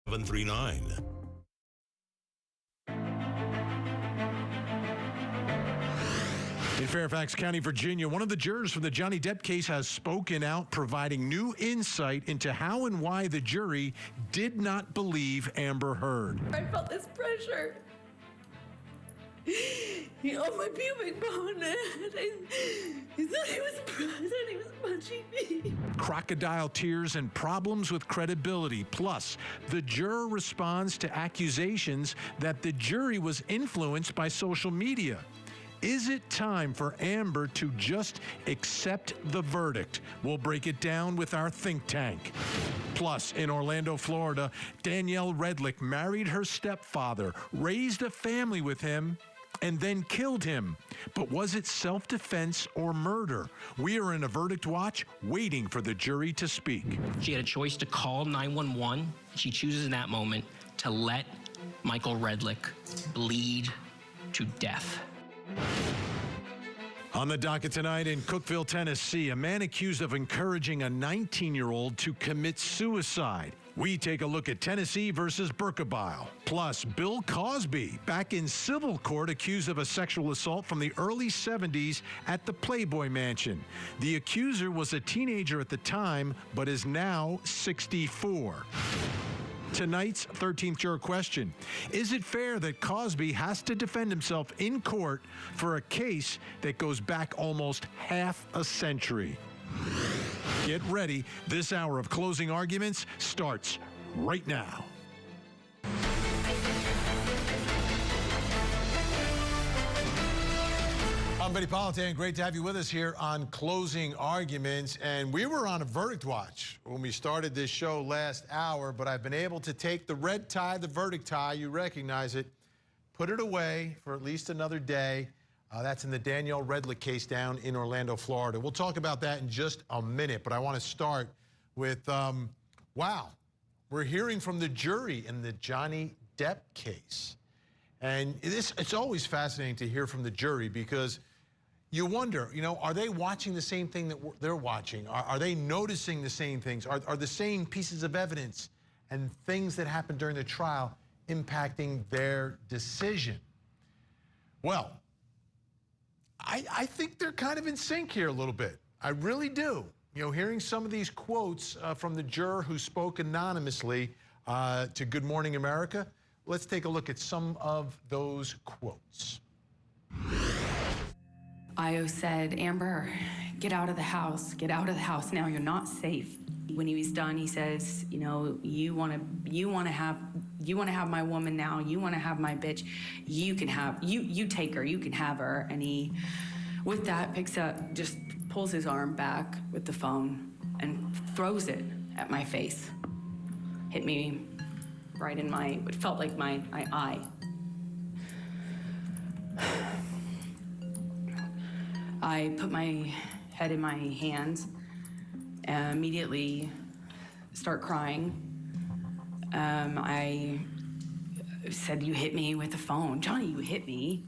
739. In Fairfax County, Virginia, one of the jurors from the Johnny Depp case has spoken out, providing new insight into how and why the jury did not believe Amber Heard. I felt this pressure. He owned my pubic bone, and he thought he was punching me. Crocodile tears and problems with credibility. Plus, the juror responds to accusations that the jury was influenced by social media. Is it time for Amber to just accept the verdict? We'll break it down with our think tank. Plus, in Orlando, Florida, Danielle Redlich married her stepfather, raised a family with him, and then killed him. But was it self-defense or murder? We are in a verdict watch, waiting for the jury to speak. She had a choice to call 911. She chooses in that moment to let Michael Redlich bleed to death. On the docket tonight in Cookeville, Tennessee, a man accused of encouraging a 19-year-old to commit suicide. We take a look at Tennessee versus Burkebile. Plus, Bill Cosby back in civil court accused of a sexual assault from the early 70s at the Playboy Mansion. The accuser was a teenager at the time, but is now 64. Tonight's 13th juror question: is it fair that Cosby has to defend himself in court for a case that goes back almost half a century? Get ready. This hour of closing arguments starts right now. I'm Vinnie Politan. Great to have you with us here on Closing Arguments. And we were on a verdict watch when we started this show last hour, but I've been able to take the red tie, the verdict tie, you recognize it, put it away for at least another day. That's in the Danielle Redlich case down in Orlando, Florida. We'll talk about that in just a minute, but I want to start with, wow, we're hearing from the jury in the Johnny Depp case. And it's always fascinating to hear from the jury because you wonder, you know, are they watching the same thing that they're watching? Are they noticing the same things? Are the same pieces of evidence and things that happened during the trial impacting their decision? Well, I think they're kind of in sync here a little bit. I really do. You know, hearing some of these quotes from the juror who spoke anonymously to Good Morning America, let's take a look at some of those quotes. Io said, Amber, get out of the house. Get out of the house now. You're not safe. When he was done, he says, you know, you want to have my woman now. You want to have my bitch. You can have, you take her. You can have her. And he, with that, picks up, just pulls his arm back with the phone and throws it at my face. Hit me right in my, it felt like my eye. I put my head in my hands and immediately start crying. I said, you hit me with the phone. Johnny, you hit me.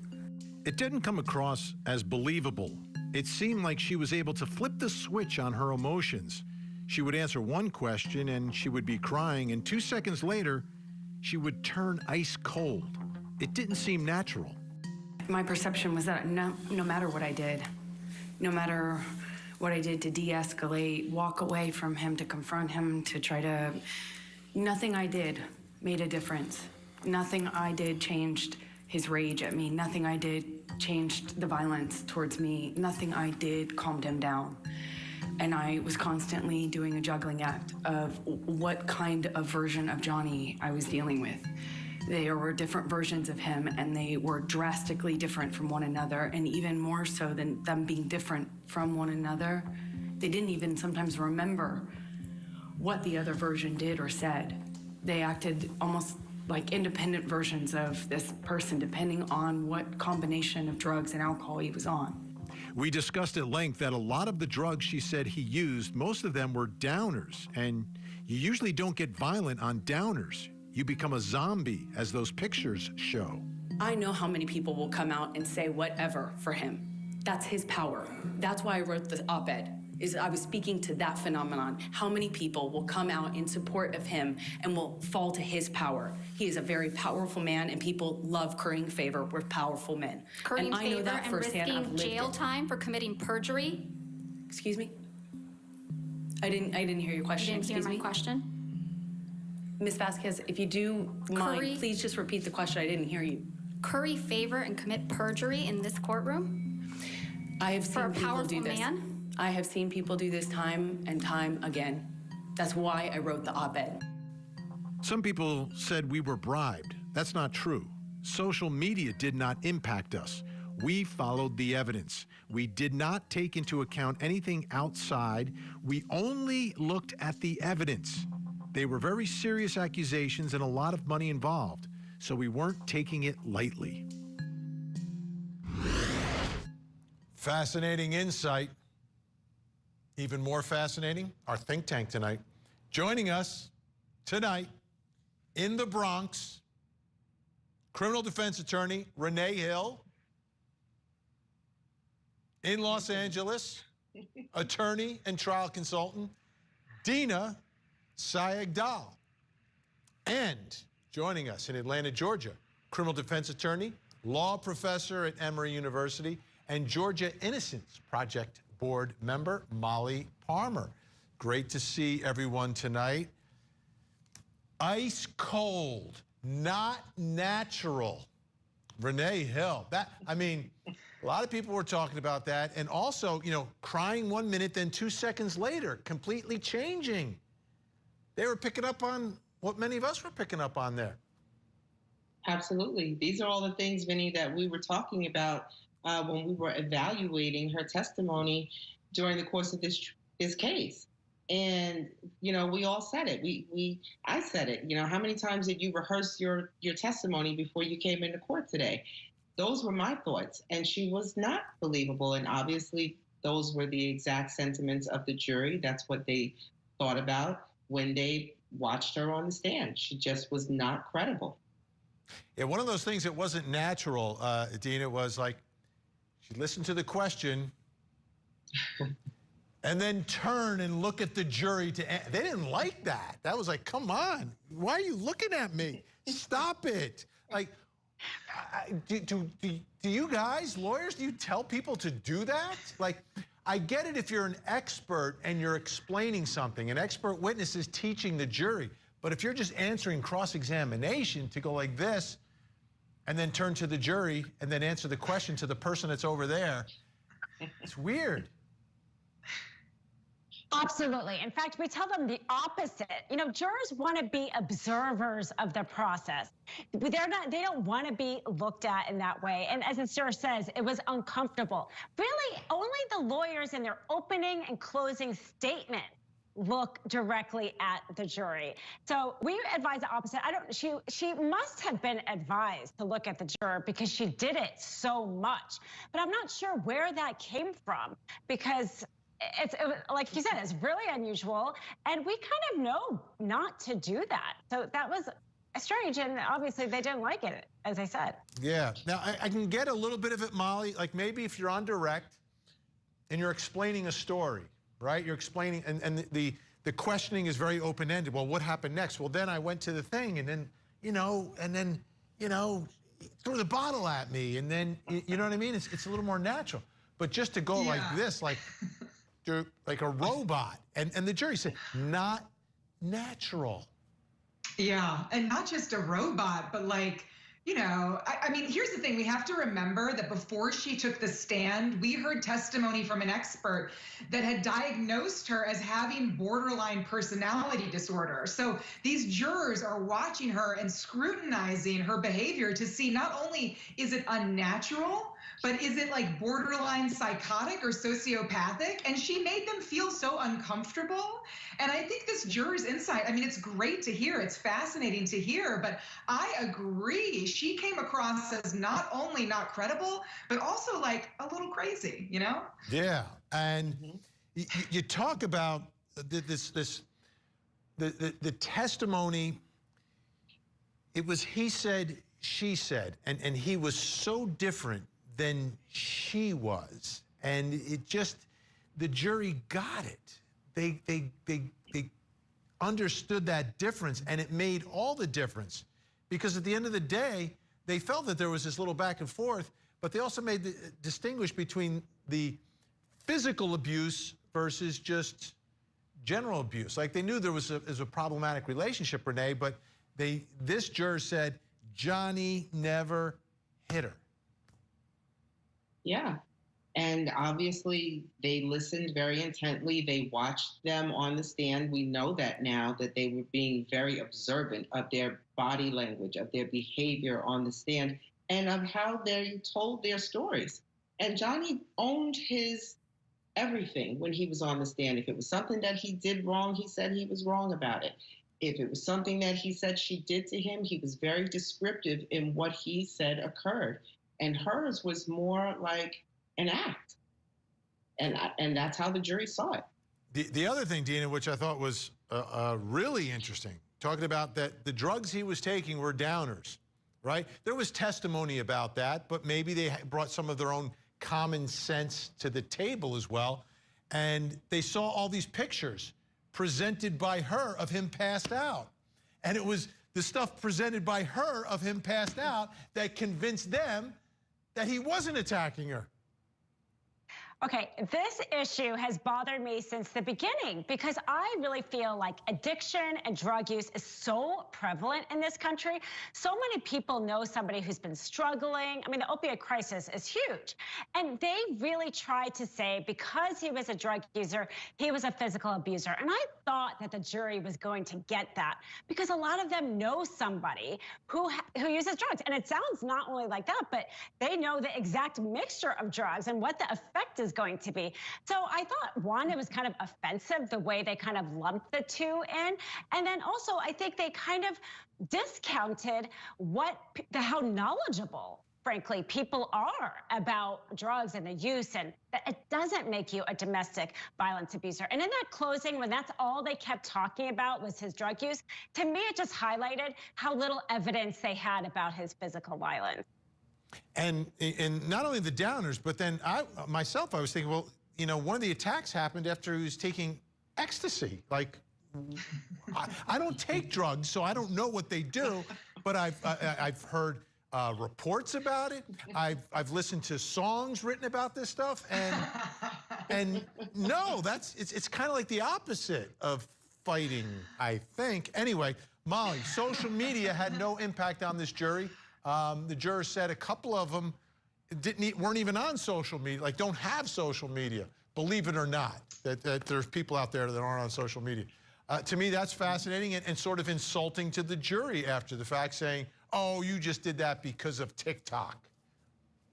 It didn't come across as believable. It seemed like she was able to flip the switch on her emotions. She would answer one question and she would be crying, and 2 seconds later, she would turn ice cold. It didn't seem natural. My perception was that no matter what I did, no matter what I did to de-escalate, walk away from him, to confront him, to try to, nothing I did made a difference. Nothing I did changed his rage at me. Nothing I did changed the violence towards me. Nothing I did calmed him down. And I was constantly doing a juggling act of what kind of version of Johnny I was dealing with. There were different versions of him, and they were drastically different from one another, and even more so than them being different from one another, they didn't even sometimes remember what the other version did or said. They acted almost like independent versions of this person, depending on what combination of drugs and alcohol he was on. We discussed at length that a lot of the drugs she said he used, most of them were downers, and you usually don't get violent on downers. You become a zombie, as those pictures show. I know how many people will come out and say whatever for him. That's his power. That's why I wrote the op-ed. I was speaking to that phenomenon. How many people will come out in support of him and will fall to his power? He is a very powerful man, and people love currying favor with powerful men. Currying and I know favor that and firsthand. I've risking lived jail it. time for committing perjury? Excuse me? I didn't hear your question. You didn't hear my question? Ms. Vasquez, if you do mind, Curry? please just repeat the question. I didn't hear you. Curry favor and commit perjury in this courtroom? I have For seen a people powerful do this. man? I have seen people do this time and time again. That's why I wrote the op-ed. Some people said we were bribed. That's not true. Social media did not impact us. We followed the evidence. We did not take into account anything outside. We only looked at the evidence. They were very serious accusations and a lot of money involved, so we weren't taking it lightly. Fascinating insight. Even more fascinating, our think tank tonight. Joining us tonight in the Bronx, criminal defense attorney Renee Hill. In Los Angeles, attorney and trial consultant Dina Sayegdal. And joining us in Atlanta, Georgia, criminal defense attorney, law professor at Emory University, and Georgia Innocence Project board member Molly Palmer. Great to see everyone tonight. Ice cold, not natural. Renee Hill. A lot of people were talking about that, and also, crying 1 minute, then 2 seconds later, completely changing. They were picking up on what many of us were picking up on there. Absolutely. These are all the things, Vinnie, that we were talking about when we were evaluating her testimony during the course of this case. And, we all said it. I said it. How many times did you rehearse your testimony before you came into court today? Those were my thoughts. And she was not believable. And obviously, those were the exact sentiments of the jury. That's what they thought about when they watched her on the stand. She just was not credible. Yeah, one of those things that wasn't natural, Dina, was like, she listened to the question and then turn and look at the jury they didn't like that. That was like, come on, why are you looking at me? Stop it. Like, do you guys, lawyers, do you tell people to do that? Like, I get it if you're an expert and you're explaining something. An expert witness is teaching the jury. But if you're just answering cross-examination to go like this and then turn to the jury and then answer the question to the person that's over there, it's weird. Absolutely. In fact, we tell them the opposite. Jurors want to be observers of the process. They don't want to be looked at in that way. And as the juror says, it was uncomfortable. Really, only the lawyers in their opening and closing statement look directly at the jury. So we advise the opposite. She must have been advised to look at the juror because she did it so much. But I'm not sure where that came from, because it's like you said, it's really unusual, and we kind of know not to do that. So that was strange, and obviously they didn't like it, as I said. Yeah. Now, I can get a little bit of it, Molly. Like, maybe if you're on direct and you're explaining a story, right? You're explaining, and the questioning is very open-ended. Well, what happened next? Well, then I went to the thing, and then, threw the bottle at me, and then, you know what I mean? It's a little more natural. But just to go like this, like a robot, and the jury said, not natural. Yeah, and not just a robot, but like, here's the thing. We have to remember that before she took the stand, we heard testimony from an expert that had diagnosed her as having borderline personality disorder. So these jurors are watching her and scrutinizing her behavior to see not only is it unnatural, but is it like borderline psychotic or sociopathic? And she made them feel so uncomfortable. And I think this juror's insight, it's great to hear. It's fascinating to hear, but I agree. She came across as not only not credible, but also like a little crazy, Yeah, and you talk about the testimony. It was he said, she said, and he was so different than she was, and it just, the jury got it. They understood that difference, and it made all the difference. Because at the end of the day, they felt that there was this little back and forth, but they also made the distinguish between the physical abuse versus just general abuse. Like they knew there was a problematic relationship, Renee, but this juror said Johnny never hit her. Yeah. And obviously they listened very intently. They watched them on the stand. We know that now, that they were being very observant of their body language, of their behavior on the stand, and of how they told their stories. And Johnny owned his everything when he was on the stand. If it was something that he did wrong, he said he was wrong about it. If it was something that he said she did to him, he was very descriptive in what he said occurred. And hers was more like an act. And that's how the jury saw it. The other thing, Dina, which I thought was really interesting, talking about that the drugs he was taking were downers, right? There was testimony about that, but maybe they brought some of their own common sense to the table as well. And they saw all these pictures presented by her of him passed out. And it was the stuff presented by her of him passed out that convinced them that he wasn't attacking her. Okay, this issue has bothered me since the beginning because I really feel like addiction and drug use is so prevalent in this country. So many people know somebody who's been struggling. I mean, the opioid crisis is huge. And they really tried to say because he was a drug user, he was a physical abuser. And I thought that the jury was going to get that because a lot of them know somebody who uses drugs. And it sounds not only like that, but they know the exact mixture of drugs and what the effect is going to be. So I thought, one, it was kind of offensive the way they kind of lumped the two in. And then also, I think they kind of discounted how knowledgeable, frankly, people are about drugs and the use, and that it doesn't make you a domestic violence abuser. And in that closing, when that's all they kept talking about was his drug use, to me, it just highlighted how little evidence they had about his physical violence. And not only the downers, but then I was thinking, well, you know, one of the attacks happened after he was taking ecstasy. Like, I don't take drugs, so I don't know what they do, but I've heard reports about it. I've listened to songs written about this stuff, and no, it's kind of like the opposite of fighting, I think. Anyway, Molly, social media had no impact on this jury. The jurors said a couple of them weren't even on social media, like don't have social media, believe it or not, that there's people out there that aren't on social media. To me, that's fascinating and sort of insulting to the jury after the fact, saying, oh, you just did that because of TikTok.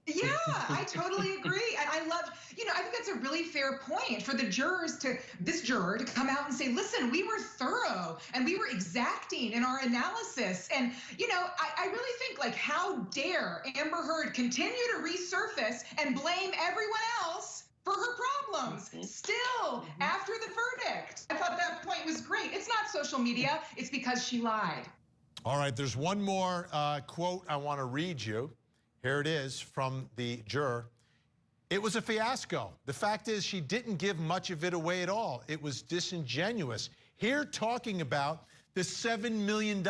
Yeah, I totally agree. And I love, I think that's a really fair point for this juror to come out and say, listen, we were thorough and we were exacting in our analysis. And, I really think, like, how dare Amber Heard continue to resurface and blame everyone else for her problems still after the verdict? I thought that point was great. It's not social media. It's because she lied. All right, there's one more quote I want to read you. Here it is from the juror. It was a fiasco. The fact is, she didn't give much of it away at all. It was disingenuous. Here talking about the $7 million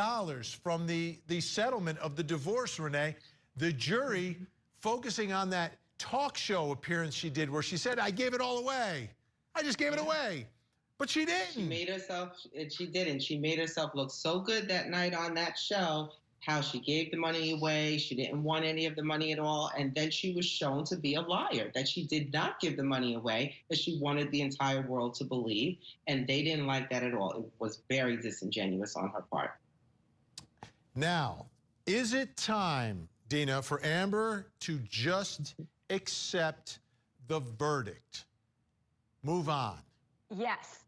from the settlement of the divorce, Renee, the jury focusing on that talk show appearance she did where she said, I gave it all away. I just gave it away. But she didn't. She didn't. She made herself look so good that night on that show, how she gave the money away, she didn't want any of the money at all, and then she was shown to be a liar, that she did not give the money away, that she wanted the entire world to believe, and they didn't like that at all. It was very disingenuous on her part. Now, is it time, Dina, for Amber to just accept the verdict? Move on. Yes.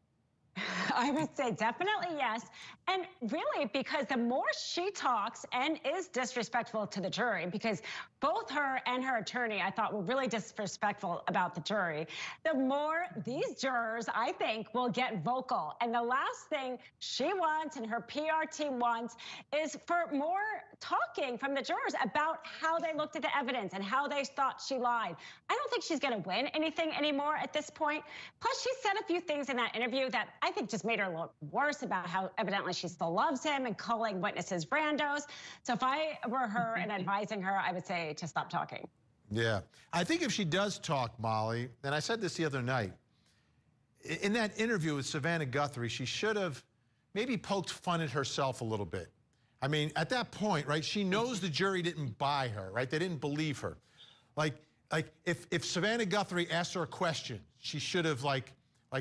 I would say definitely yes. And really, because the more she talks and is disrespectful to the jury, because both her and her attorney, I thought, were really disrespectful about the jury, the more these jurors, I think, will get vocal. And the last thing she wants and her PR team wants is for more talking from the jurors about how they looked at the evidence and how they thought she lied. I don't think she's going to win anything anymore at this point. Plus, she said a few things in that interview that I think just made her look worse about how evidently she still loves him and calling witnesses randos. So if I were her and advising her, I would say to stop talking. Yeah. I think if she does talk, Molly, and I said this the other night, in that interview with Savannah Guthrie, she should have maybe poked fun at herself a little bit. I mean, at that point, right, she knows the jury didn't buy her, right? They didn't believe her. Like if Savannah Guthrie asked her a question, she should have, like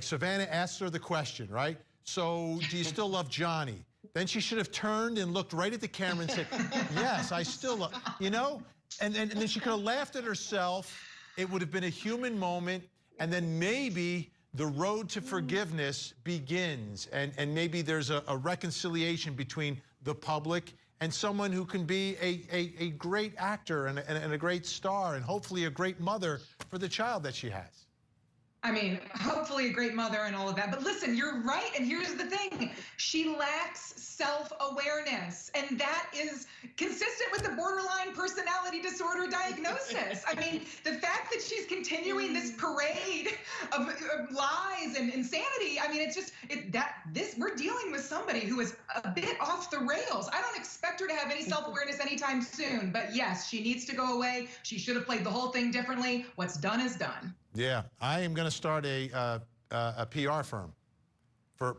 Savannah asked her the question, right? So, do you still love Johnny? Then she should have turned and looked right at the camera and said, yes, I still love, you know? And then she could have laughed at herself. It would have been a human moment. And then maybe the road to forgiveness begins. And maybe there's a reconciliation between the public and someone who can be a great actor and a great star and hopefully a great mother for the child that she has. I mean, hopefully a great mother and all of that. But listen, you're right. And here's the thing. She lacks self-awareness. And that is consistent with the borderline personality disorder diagnosis. I mean, the fact that she's continuing this parade of lies and insanity, I mean, it's just, we're dealing with somebody who is a bit off the rails. I don't expect her to have any self-awareness anytime soon. But yes, she needs to go away. She should have played the whole thing differently. What's done is done. Yeah, I am going to start a PR firm for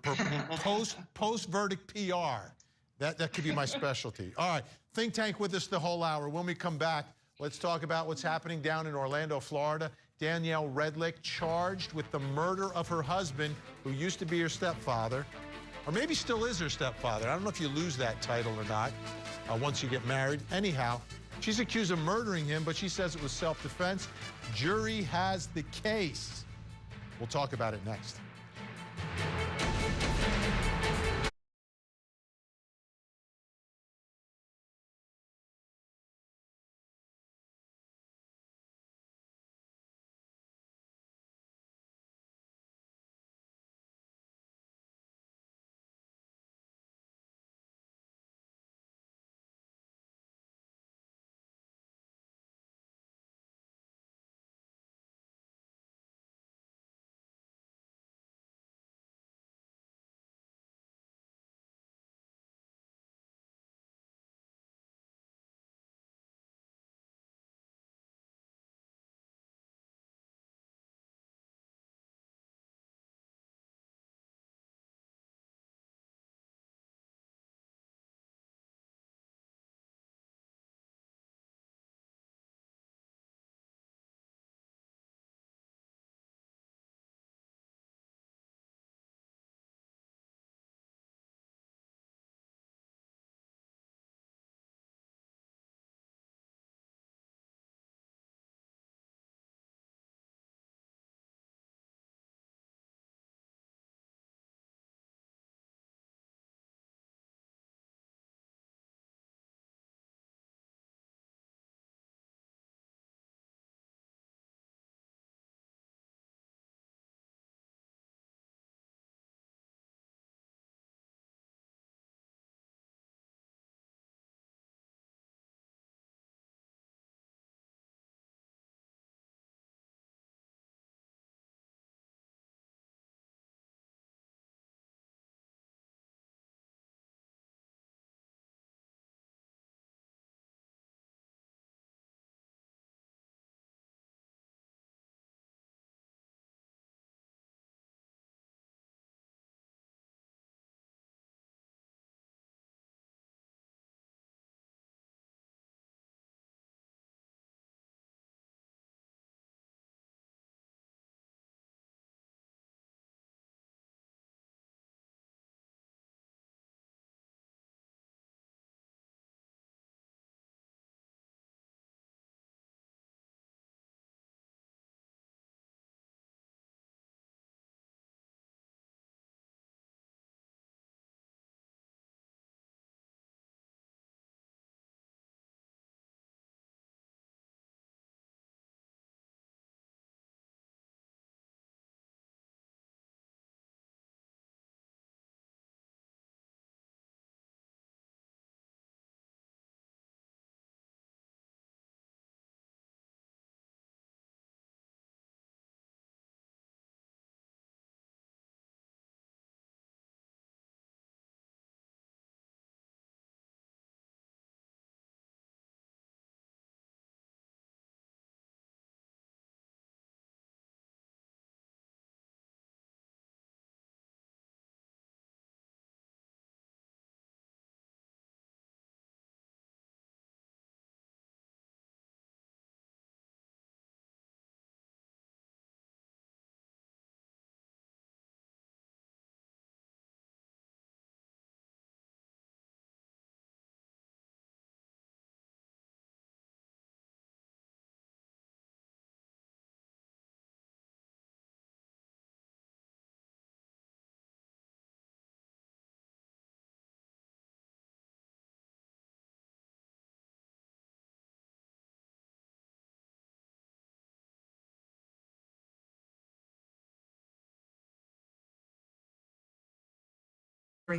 post-verdict PR. That could be my specialty. All right, Think Tank with us the whole hour. When we come back, let's talk about what's happening down in Orlando, Florida. Danielle Redlich charged with the murder of her husband, who used to be her stepfather, or maybe still is her stepfather. I don't know if you lose that title or not once you get married. Anyhow, she's accused of murdering him, but she says it was self-defense. Jury has the case. We'll talk about it next.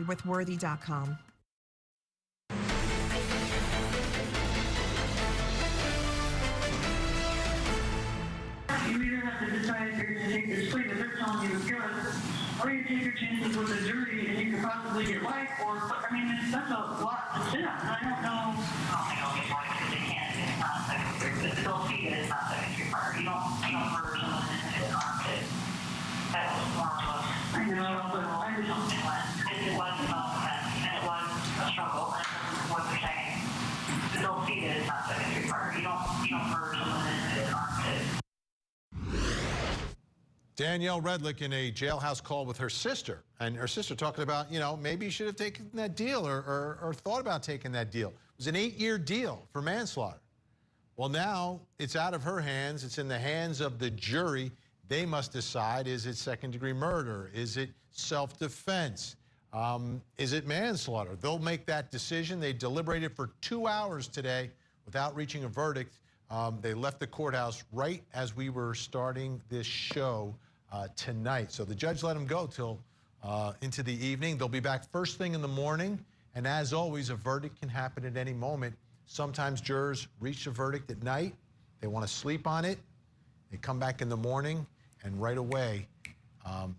with Worthy.com. You either have to decide if you're going to take this plea that they're telling you is good, or you take your chances with the jury and you could possibly get life, or, I mean, that's a lot to sit on. I don't know. Oh, they don't get life because they can't. It's not second degree. They'll see it as not second degree murder. You don't murder someone in an armpit. That was more of a, I know, but I just don't think it was a self-defense, and it was a struggle, and that's what they're saying. They'll see it as not second degree murder. You don't murder someone in an armpit. Danielle Redlich in a jailhouse call with her sister, and her sister talking about, you know, maybe you should have taken that deal or thought about taking that deal. It was an 8-year deal for manslaughter. Well, now it's out of her hands. It's in the hands of the jury. They must decide, is it second-degree murder? Is it self-defense? Is it manslaughter? They'll make that decision. They deliberated for 2 hours today without reaching a verdict. They left the courthouse right as we were starting this show tonight. So the judge let them go till into the evening. They'll be back first thing in the morning. And as always, a verdict can happen at any moment. Sometimes jurors reach a verdict at night. They want to sleep on it. They come back in the morning, and right away,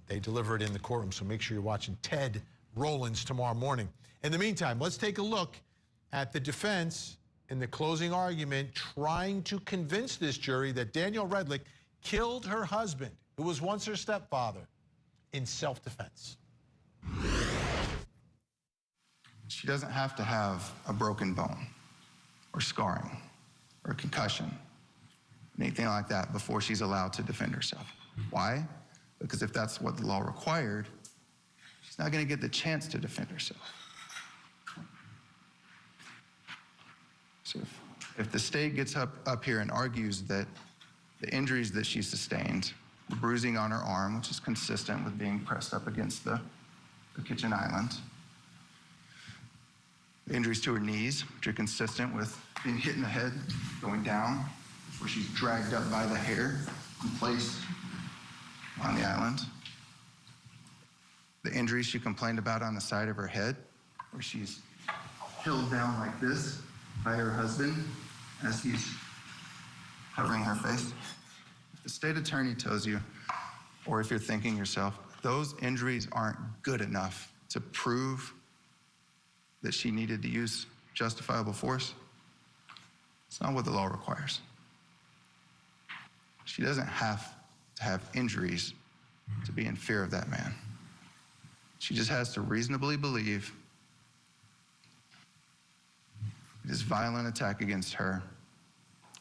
they deliver it in the courtroom. So make sure you're watching Ted Rollins tomorrow morning. In the meantime, let's take a look at the defense in the closing argument, trying to convince this jury that Danielle Redlich killed her husband, who was once her stepfather, in self-defense. She doesn't have to have a broken bone or scarring or concussion, anything like that, before she's allowed to defend herself. Why? Because if that's what the law required, she's not going to get the chance to defend herself. So if the state gets up here and argues that the injuries that she sustained, the bruising on her arm, which is consistent with being pressed up against the kitchen island, the injuries to her knees, which are consistent with being hit in the head, going down, before she's dragged up by the hair and placed on the island. The injuries she complained about on the side of her head, where she's held down like this by her husband as he's covering her face. If the state attorney tells you, or if you're thinking yourself, those injuries aren't good enough to prove that she needed to use justifiable force, it's not what the law requires. She doesn't have to have injuries to be in fear of that man. She just has to reasonably believe that his violent attack against her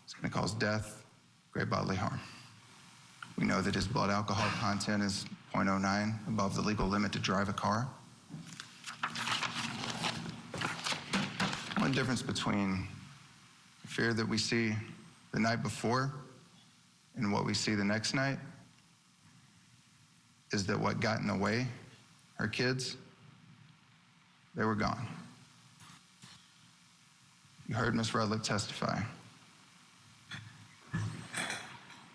is going to cause death, great bodily harm. We know that his blood alcohol content is 0.09, above the legal limit to drive a car. One difference between the fear that we see the night before and what we see the next night is that what got in the way, her kids, they were gone. You heard Ms. Redlich testify. When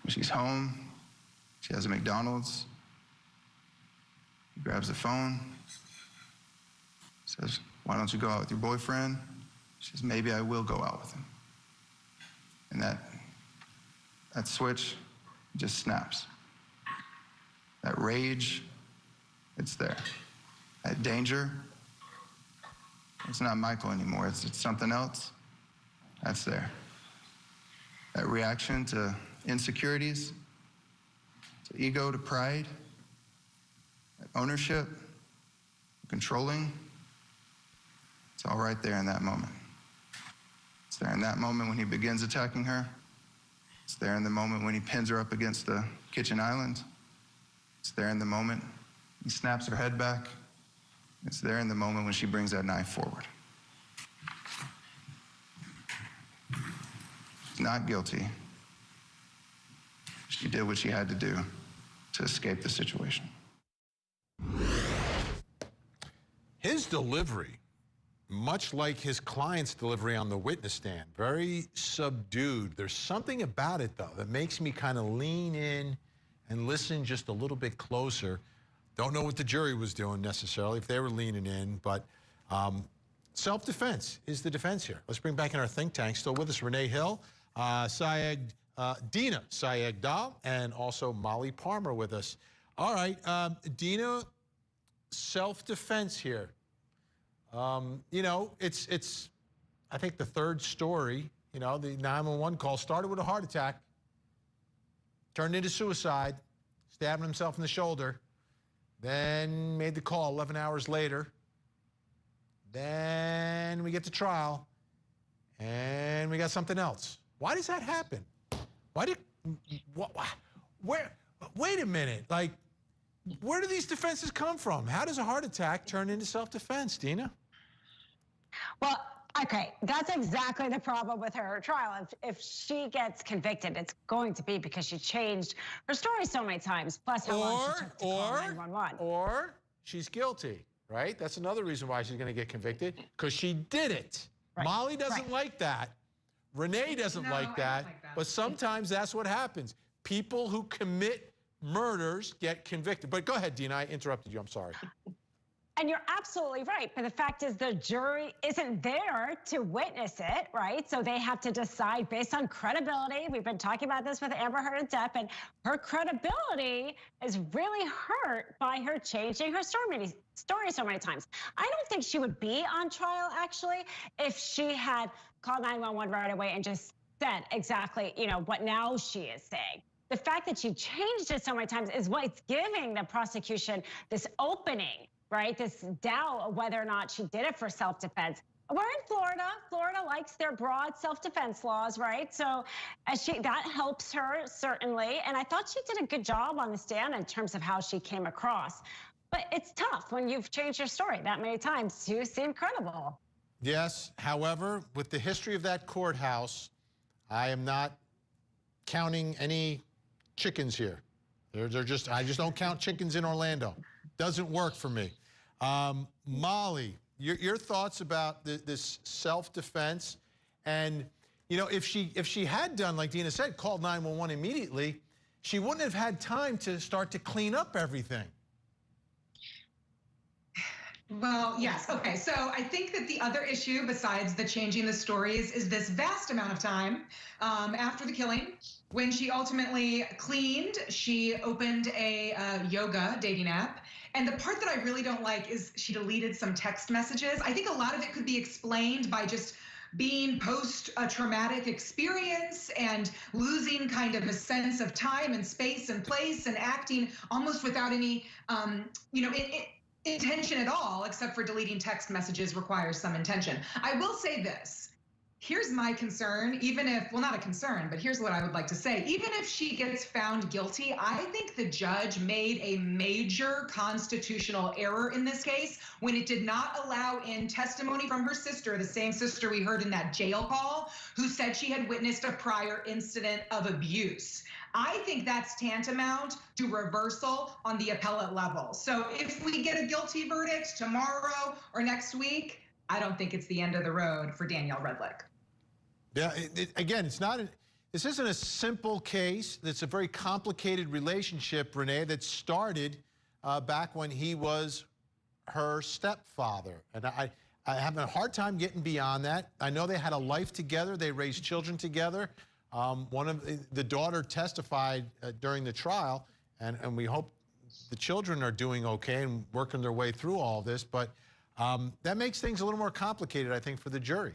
she's home, she has a McDonald's. He grabs the phone, says, "Why don't you go out with your boyfriend?" She says, "Maybe I will go out with him." And that switch just snaps. That rage, it's there. That danger, it's not Michael anymore, it's something else. That's there. That reaction to insecurities, to ego, to pride, that ownership, controlling, it's all right there in that moment. It's there in that moment when he begins attacking her. It's there in the moment when he pins her up against the kitchen island. It's there in the moment he snaps her head back. It's there in the moment when she brings that knife forward. She's not guilty. She did what she had to do to escape the situation. His delivery, much like his client's delivery on the witness stand, very subdued. There's something about it, though, that makes me kind of lean in and listen just a little bit closer. Don't know what the jury was doing necessarily, if they were leaning in, but self-defense is the defense here. Let's bring back in our think tank. Still with us, Renee Hill, Dina Sayegh-Dahl, and also Molly Palmer with us. All right, Dina, self-defense here. You know, it's I think the third story. You know, the 911 call started with a heart attack, turned into suicide, stabbing himself in the shoulder, then made the call 11 hours later. Then we get to trial, and we got something else. Why does that happen? Wait a minute, like, where do these defenses come from? How does a heart attack turn into self-defense, Dina? Well, okay, that's exactly the problem with her trial. If she gets convicted, it's going to be because she changed her story so many times, plus how long she took to call 911. Or she's guilty, right? That's another reason why she's going to get convicted, because she did it. Right. Molly doesn't like that. Renee doesn't like that, but sometimes that's what happens. People who commit murders get convicted. But go ahead, Dina, I interrupted you, I'm sorry. And you're absolutely right. But the fact is the jury isn't there to witness it, right? So they have to decide based on credibility. We've been talking about this with Amber Heard and Depp, and her credibility is really hurt by her changing her story so many times. I don't think she would be on trial, actually, if she had called 911 right away and just said exactly, you know, what now she is saying. The fact that she changed it so many times is what's giving the prosecution this opening, right? This doubt of whether or not she did it for self-defense. We're in Florida. Florida likes their broad self-defense laws, right? So that helps her, certainly. And I thought she did a good job on the stand in terms of how she came across. But it's tough when you've changed your story that many times to seem credible. Yes, however, with the history of that courthouse, I am not counting any chickens here. I just don't count chickens in Orlando. Doesn't work for me. Molly, your thoughts about this self-defense, and you know, if she had done, like Dina said, called 911 immediately, she wouldn't have had time to start to clean up everything. Well, yes. Okay. So I think that the other issue besides the changing the stories is this vast amount of time after the killing. When she ultimately cleaned, she opened a yoga dating app. And the part that I really don't like is she deleted some text messages. I think a lot of it could be explained by just being post a traumatic experience and losing kind of a sense of time and space and place and acting almost without any, intention at all, except for deleting text messages requires some intention. I will say this. Here's my concern, even if, well, not a concern, but here's what I would like to say. Even if she gets found guilty, I think the judge made a major constitutional error in this case when it did not allow in testimony from her sister, the same sister we heard in that jail call, who said she had witnessed a prior incident of abuse. I think that's tantamount to reversal on the appellate level. So if we get a guilty verdict tomorrow or next week, I don't think it's the end of the road for Danielle Redlich. Yeah, again, this isn't a simple case. It's a very complicated relationship, Renee, that started back when he was her stepfather. And I have a hard time getting beyond that. I know they had a life together. They raised children together. One of the daughter testified during the trial, and we hope the children are doing okay and working their way through all this. But that makes things a little more complicated, I think, for the jury.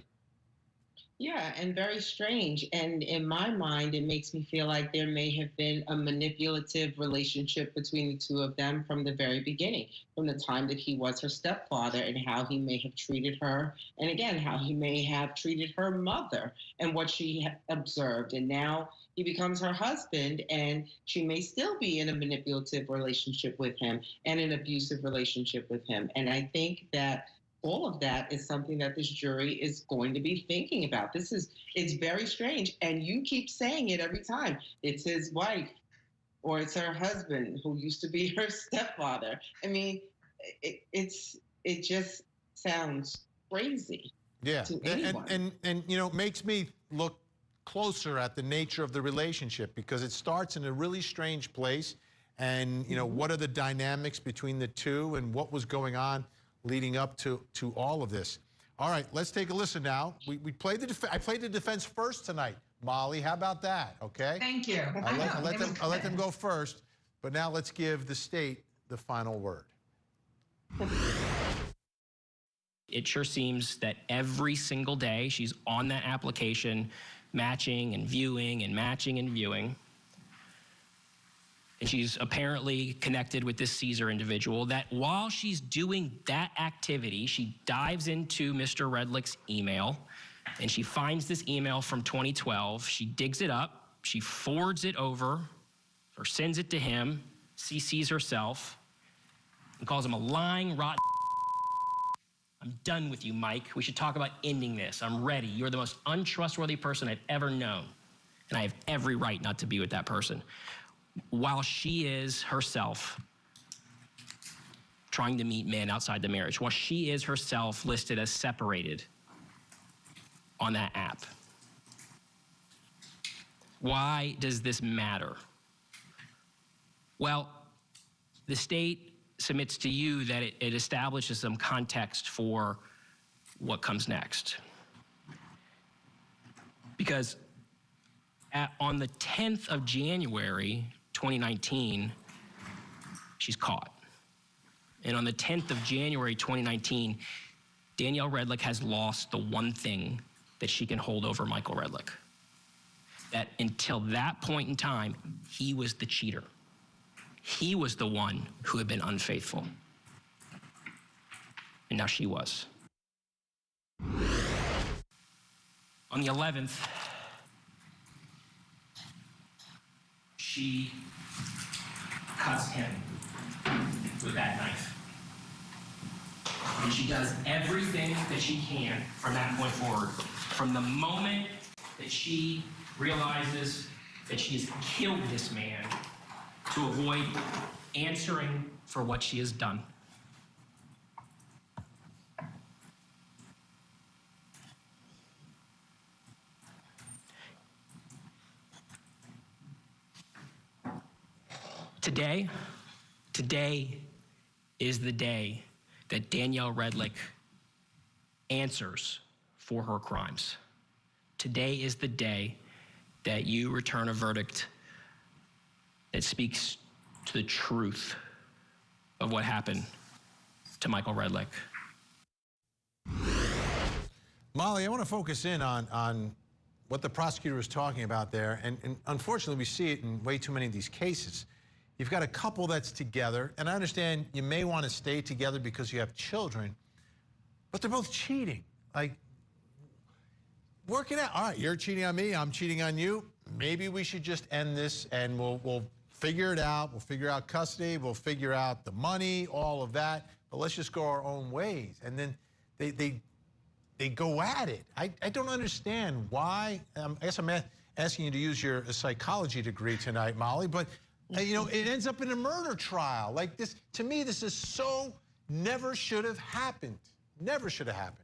Yeah, and very strange. And in my mind, it makes me feel like there may have been a manipulative relationship between the two of them from the very beginning, from the time that he was her stepfather and how he may have treated her. And again, how he may have treated her mother and what she observed. And now he becomes her husband, and she may still be in a manipulative relationship with him and an abusive relationship with him. And I think that all of that is something that this jury is going to be thinking about. It's very strange. And you keep saying it every time. It's his wife or it's her husband who used to be her stepfather. I mean, it just sounds crazy. Yeah, to anyone. and you know, makes me look closer at the nature of the relationship, because it starts in a really strange place. and what are the dynamics between the two and what was going on leading up to all of this. All right, let's take a listen now. I played the defense first tonight. Molly, how about that? Okay. Thank you. I'll let them go first, but now let's give the state the final word. It sure seems that every single day she's on that application, matching and viewing and matching and viewing. And she's apparently connected with this Caesar individual that while she's doing that activity, she dives into Mr. Redlich's email and she finds this email from 2012. She digs it up, she forwards it over or sends it to him, CCs herself, and calls him a lying, rotten. I'm done with you, Mike. We should talk about ending this. I'm ready. You're the most untrustworthy person I've ever known. And I have every right not to be with that person. While she is herself trying to meet men outside the marriage, while she is herself listed as separated on that app. Why does this matter? Well, the state submits to you that it establishes some context for what comes next. Because on the 10th of January, 2019, she's caught. And on the 10th of January, 2019, Danielle Redlich has lost the one thing that she can hold over Michael Redlich. That until that point in time, he was the cheater. He was the one who had been unfaithful. And now she was. On the 11th, she cuts him with that knife. And she does everything that she can from that point forward. From the moment that she realizes that she has killed this man to avoid answering for what she has done. Today is the day that Danielle Redlich answers for her crimes. Today is the day that you return a verdict that speaks to the truth of what happened to Michael Redlich. Molly, I want to focus in on what the prosecutor was talking about there, and unfortunately we see it in way too many of these cases. You've got a couple that's together, and I understand you may want to stay together because you have children, but they're both cheating. Like, work it out. All right, you're cheating on me, I'm cheating on you. Maybe we should just end this and we'll figure it out. We'll figure out custody, we'll figure out the money, all of that, but let's just go our own ways. And then they go at it. I don't understand why. I guess I'm asking you to use your psychology degree tonight, Molly, but it ends up in a murder trial. Like this, to me, this is so never should have happened. Never should have happened.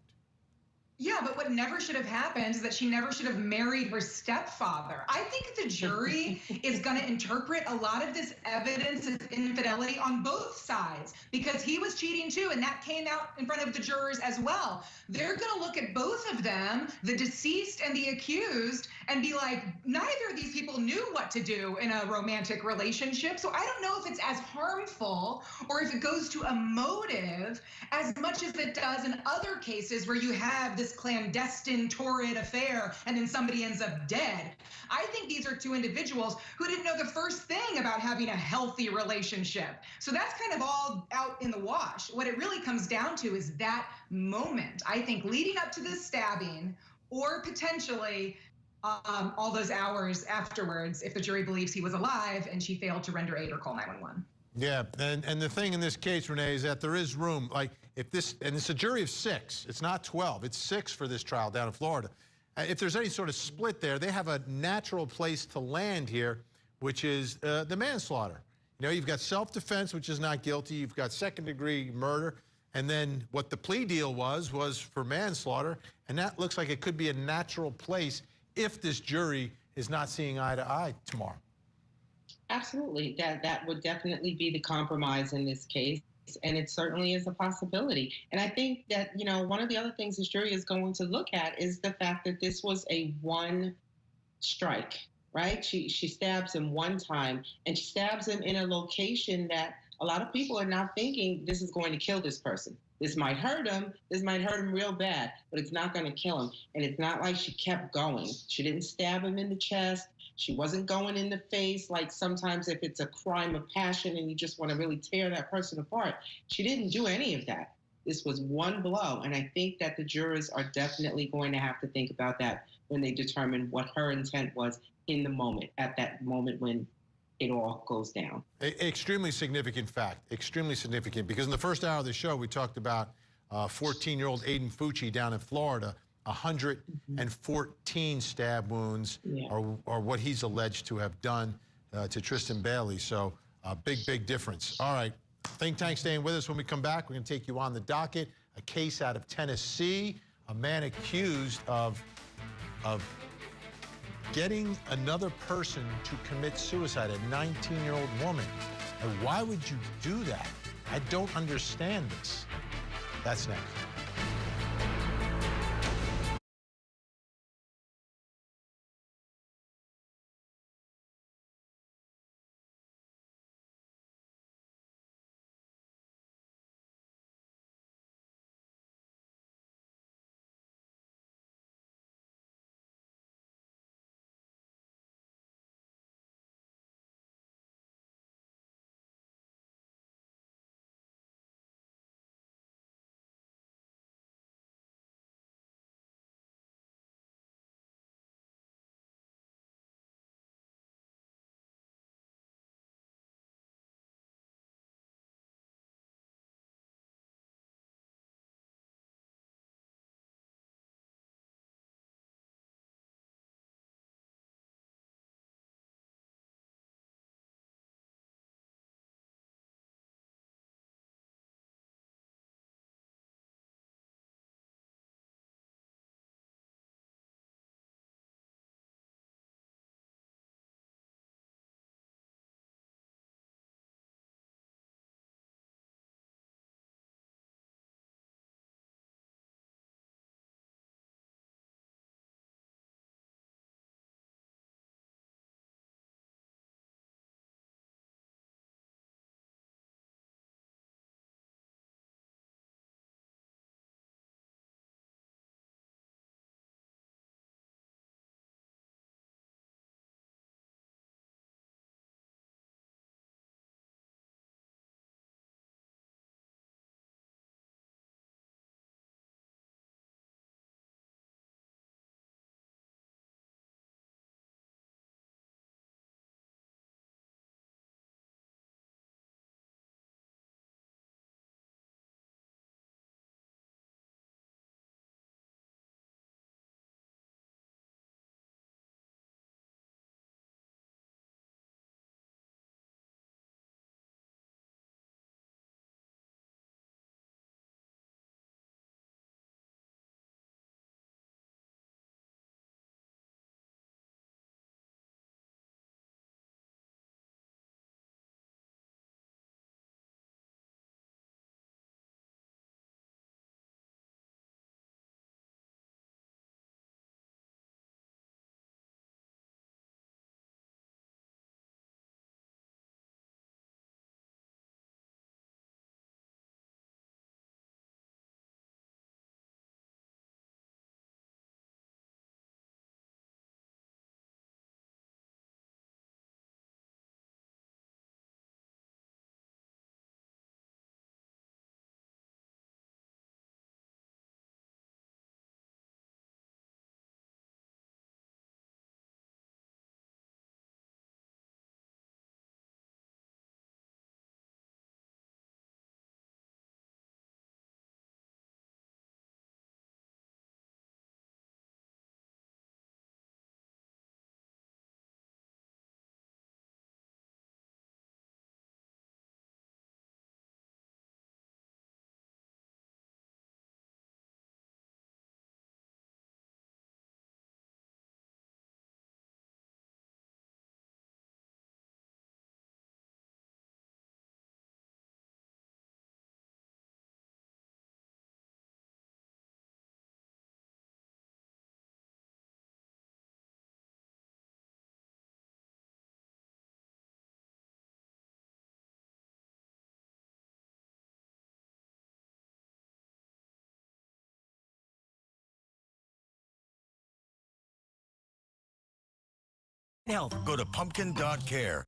Yeah, but what never should have happened is that she never should have married her stepfather. I think the jury is going to interpret a lot of this evidence of infidelity on both sides because he was cheating too, and that came out in front of the jurors as well. They're going to look at both of them, the deceased and the accused, and be like, neither of these people knew what to do in a romantic relationship. So I don't know if it's as harmful or if it goes to a motive as much as it does in other cases where you have this clandestine, torrid affair and then somebody ends up dead. I think these are two individuals who didn't know the first thing about having a healthy relationship. So that's kind of all out in the wash. What it really comes down to is that moment, I think, leading up to this stabbing or potentially all those hours afterwards if the jury believes he was alive and she failed to render aid or call 911. Yeah, and the thing in this case, Renee, is that there is room. Like, if this, and it's a jury of 6, it's not 12, it's 6 for this trial down in Florida. If there's any sort of split there, they have a natural place to land here, which is the manslaughter. You've got self-defense, which is not guilty, you've got second-degree murder, and then what the plea deal was for manslaughter, and that looks like it could be a natural place if this jury is not seeing eye to eye tomorrow. Absolutely. That would definitely be the compromise in this case. And it certainly is a possibility. And I think that, one of the other things this jury is going to look at is the fact that this was a one strike, right? She stabs him one time, and she stabs him in a location that a lot of people are not thinking this is going to kill this person. This might hurt him. This might hurt him real bad, but it's not going to kill him. And it's not like she kept going. She didn't stab him in the chest. She wasn't going in the face like sometimes if it's a crime of passion and you just want to really tear that person apart. She didn't do any of that. This was one blow. And I think that the jurors are definitely going to have to think about that when they determine what her intent was in the moment, at that moment when it all goes down. Extremely significant fact, extremely significant, because in the first hour of the show, we talked about 14-year-old Aiden Fucci down in Florida, 114 stab wounds are what he's alleged to have done to Tristyn Bailey. So big difference. All right, Think Tank staying with us. When we come back, we're going to take you on the docket. A case out of Tennessee, a man accused of getting another person to commit suicide, a 19-year-old woman. And why would you do that? I don't understand this. That's next. Health. Go to pumpkin.care.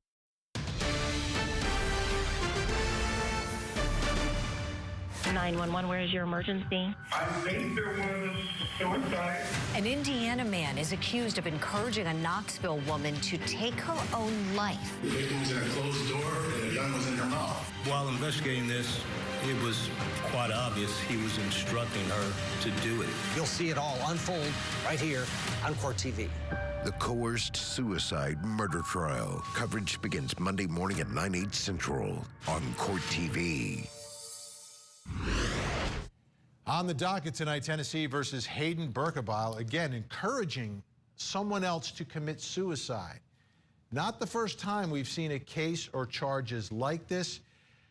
911, where is your emergency? I think there was suicide. An Indiana man is accused of encouraging a Knoxville woman to take her own life. The victim was in a closed door and a gun was in her mouth. While investigating this, it was quite obvious he was instructing her to do it. You'll see it all unfold right here on Court TV. The Coerced Suicide Murder Trial. Coverage begins Monday morning at 9/8 Central on Court TV. On the docket tonight, Tennessee versus Hayden Berkebile, again encouraging someone else to commit suicide. Not the first time we've seen a case or charges like this.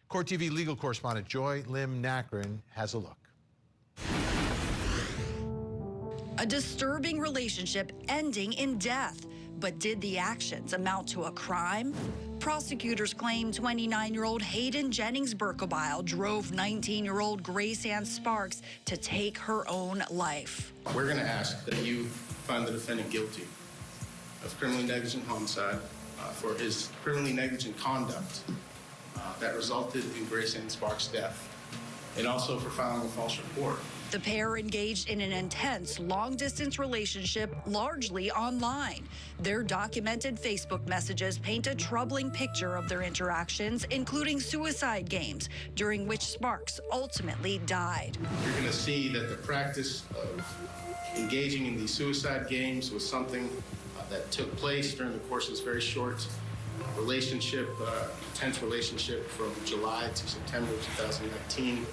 Court TV legal correspondent Joy Lim Nakrin has a look. A disturbing relationship ending in death. But did the actions amount to a crime? Prosecutors claim 29-year-old Hayden Jennings Berkebile drove 19-year-old Grace Ann Sparks to take her own life. We're going to ask that you find the defendant guilty of criminally negligent homicide for his criminally negligent conduct that resulted in Grace Ann Sparks' death, and also for filing a false report. The pair engaged in an intense, long-distance relationship, largely online. Their documented Facebook messages paint a troubling picture of their interactions, including suicide games, during which Sparks ultimately died. You're going to see that the practice of engaging in these suicide games was something that took place during the course of this very short relationship, intense relationship from July to September 2019.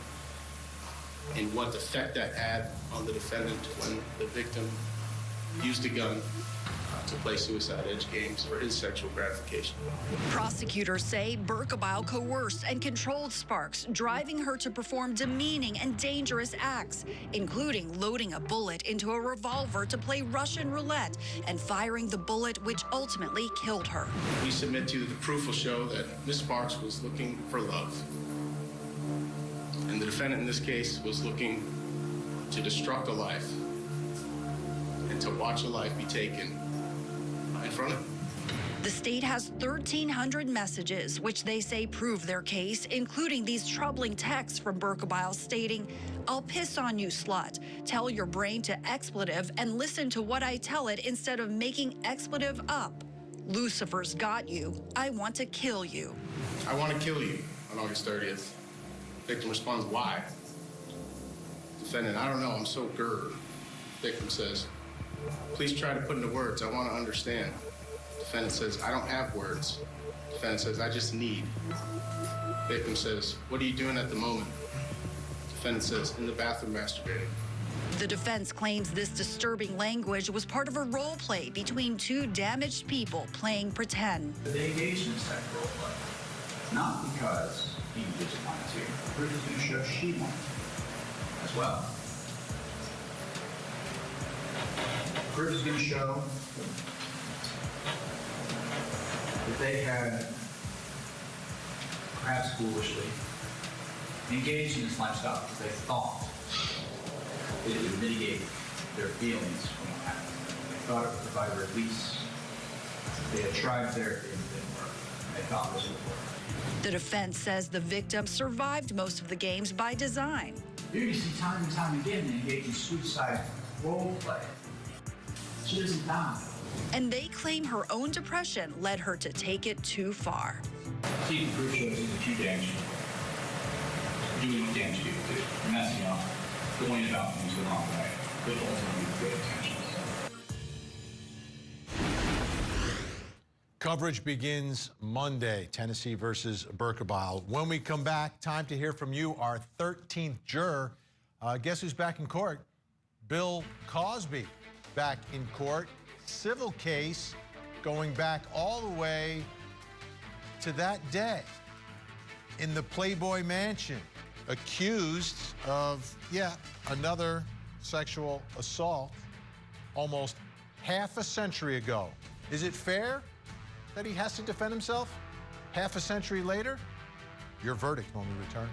And what effect that had on the defendant when the victim used a gun to play suicide edge games for his sexual gratification. Prosecutors say Berkebile coerced and controlled Sparks, driving her to perform demeaning and dangerous acts, including loading a bullet into a revolver to play Russian roulette and firing the bullet which ultimately killed her. We submit to you that the proof will show that Ms. Sparks was looking for love. And the defendant in this case was looking to destruct a life and to watch a life be taken in front of him. The state has 1,300 messages, which they say prove their case, including these troubling texts from Berkebile stating, "I'll piss on you, slut. Tell your brain to expletive and listen to what I tell it instead of making expletive up. Lucifer's got you. I want to kill you." I want to kill you on August 30th. Victim responds, "Why?" Defendant, "I don't know, I'm so grr." Victim says, "Please try to put into words, I want to understand." Defendant says, "I don't have words." Defendant says, "I just need." Victim says, "What are you doing at the moment?" Defendant says, "In the bathroom masturbating." The defense claims this disturbing language was part of a role play between two damaged people playing pretend. They engaged in sex role play, not because he just wanted to. We're just going to show she wanted to as well. We're just going to show that they had, perhaps foolishly, engaged in this lifestyle because they thought that it would mitigate their feelings from what happened. They thought it would provide a release. They had tried therapy and it didn't work. They thought this would work. The defense says the victim survived most of the games by design. You see time and time again they engage in suicide role play. She doesn't die. And they claim her own depression led her to take it too far. See, the proof shows that you damage doing what damage you do, messing up, going about things the wrong way, but ultimately with good intentions. Coverage begins Monday, Tennessee versus Berkebile. When we come back, time to hear from you, our 13th juror. Guess who's back in court? Bill Cosby back in court. Civil case going back all the way to that day in the Playboy Mansion, accused of, another sexual assault almost half a century ago. Is it fair that he has to defend himself half a century later? Your verdict when we return.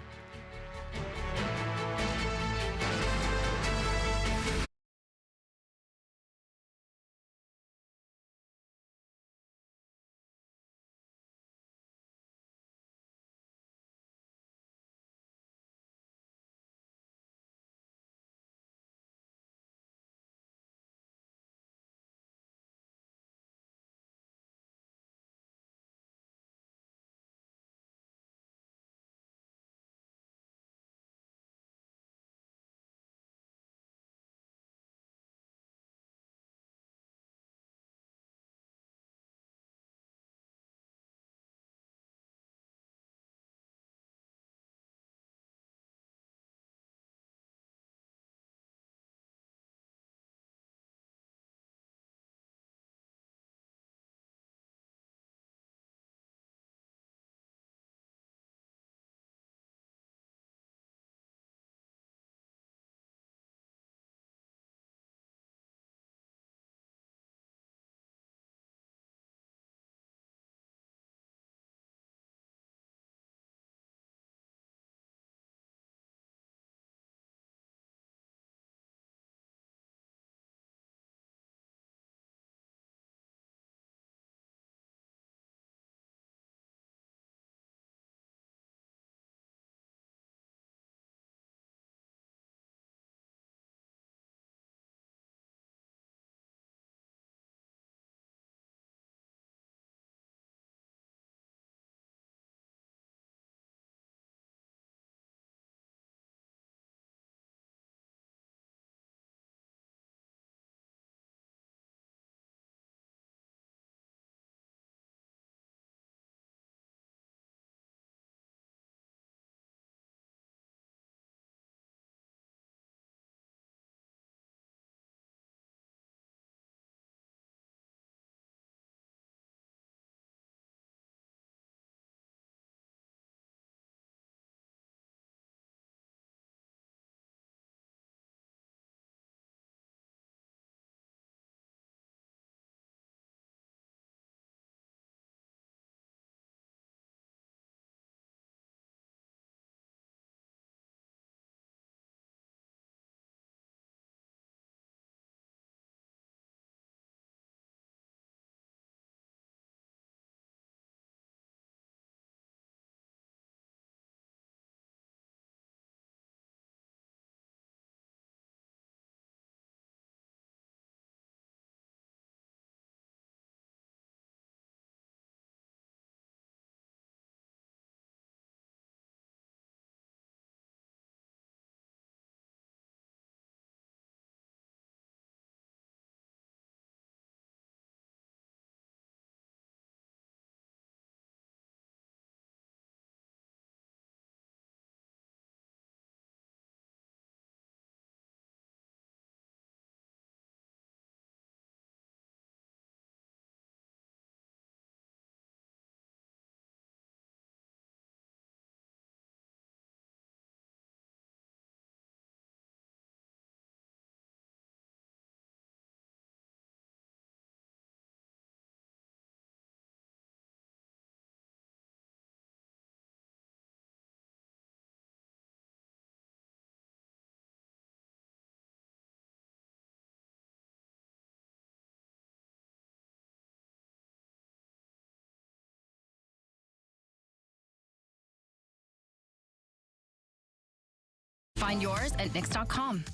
Find yours at Nix.com.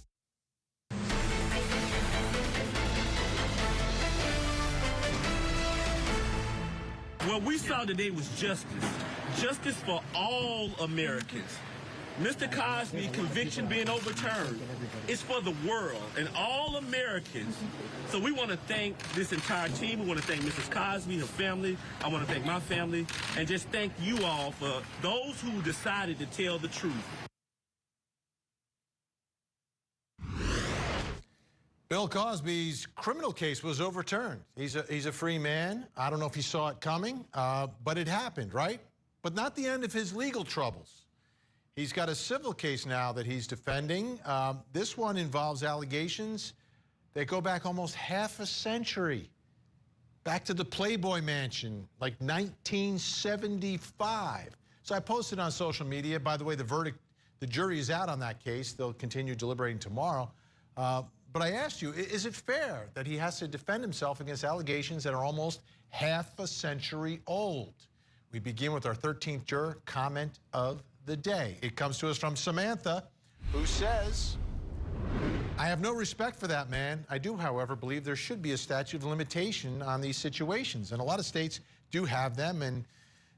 What we saw today was justice. Justice for all Americans. Mr. Cosby conviction being overturned is for the world and all Americans. So we want to thank this entire team. We want to thank Mrs. Cosby, her family. I want to thank my family. And just thank you all for those who decided to tell the truth. Bill Cosby's criminal case was overturned. He's a free man. I don't know if he saw it coming, but it happened, right? But not the end of his legal troubles. He's got a civil case now that he's defending. This one involves allegations that go back almost half a century, back to the Playboy Mansion, like 1975. So I posted on social media. By the way, the jury is out on that case. They'll continue deliberating tomorrow. But I asked you, is it fair that he has to defend himself against allegations that are almost half a century old? We begin with our 13th juror comment of the day. It comes to us from Samantha, who says, I have no respect for that man. I do, however, believe there should be a statute of limitation on these situations. And a lot of states do have them, and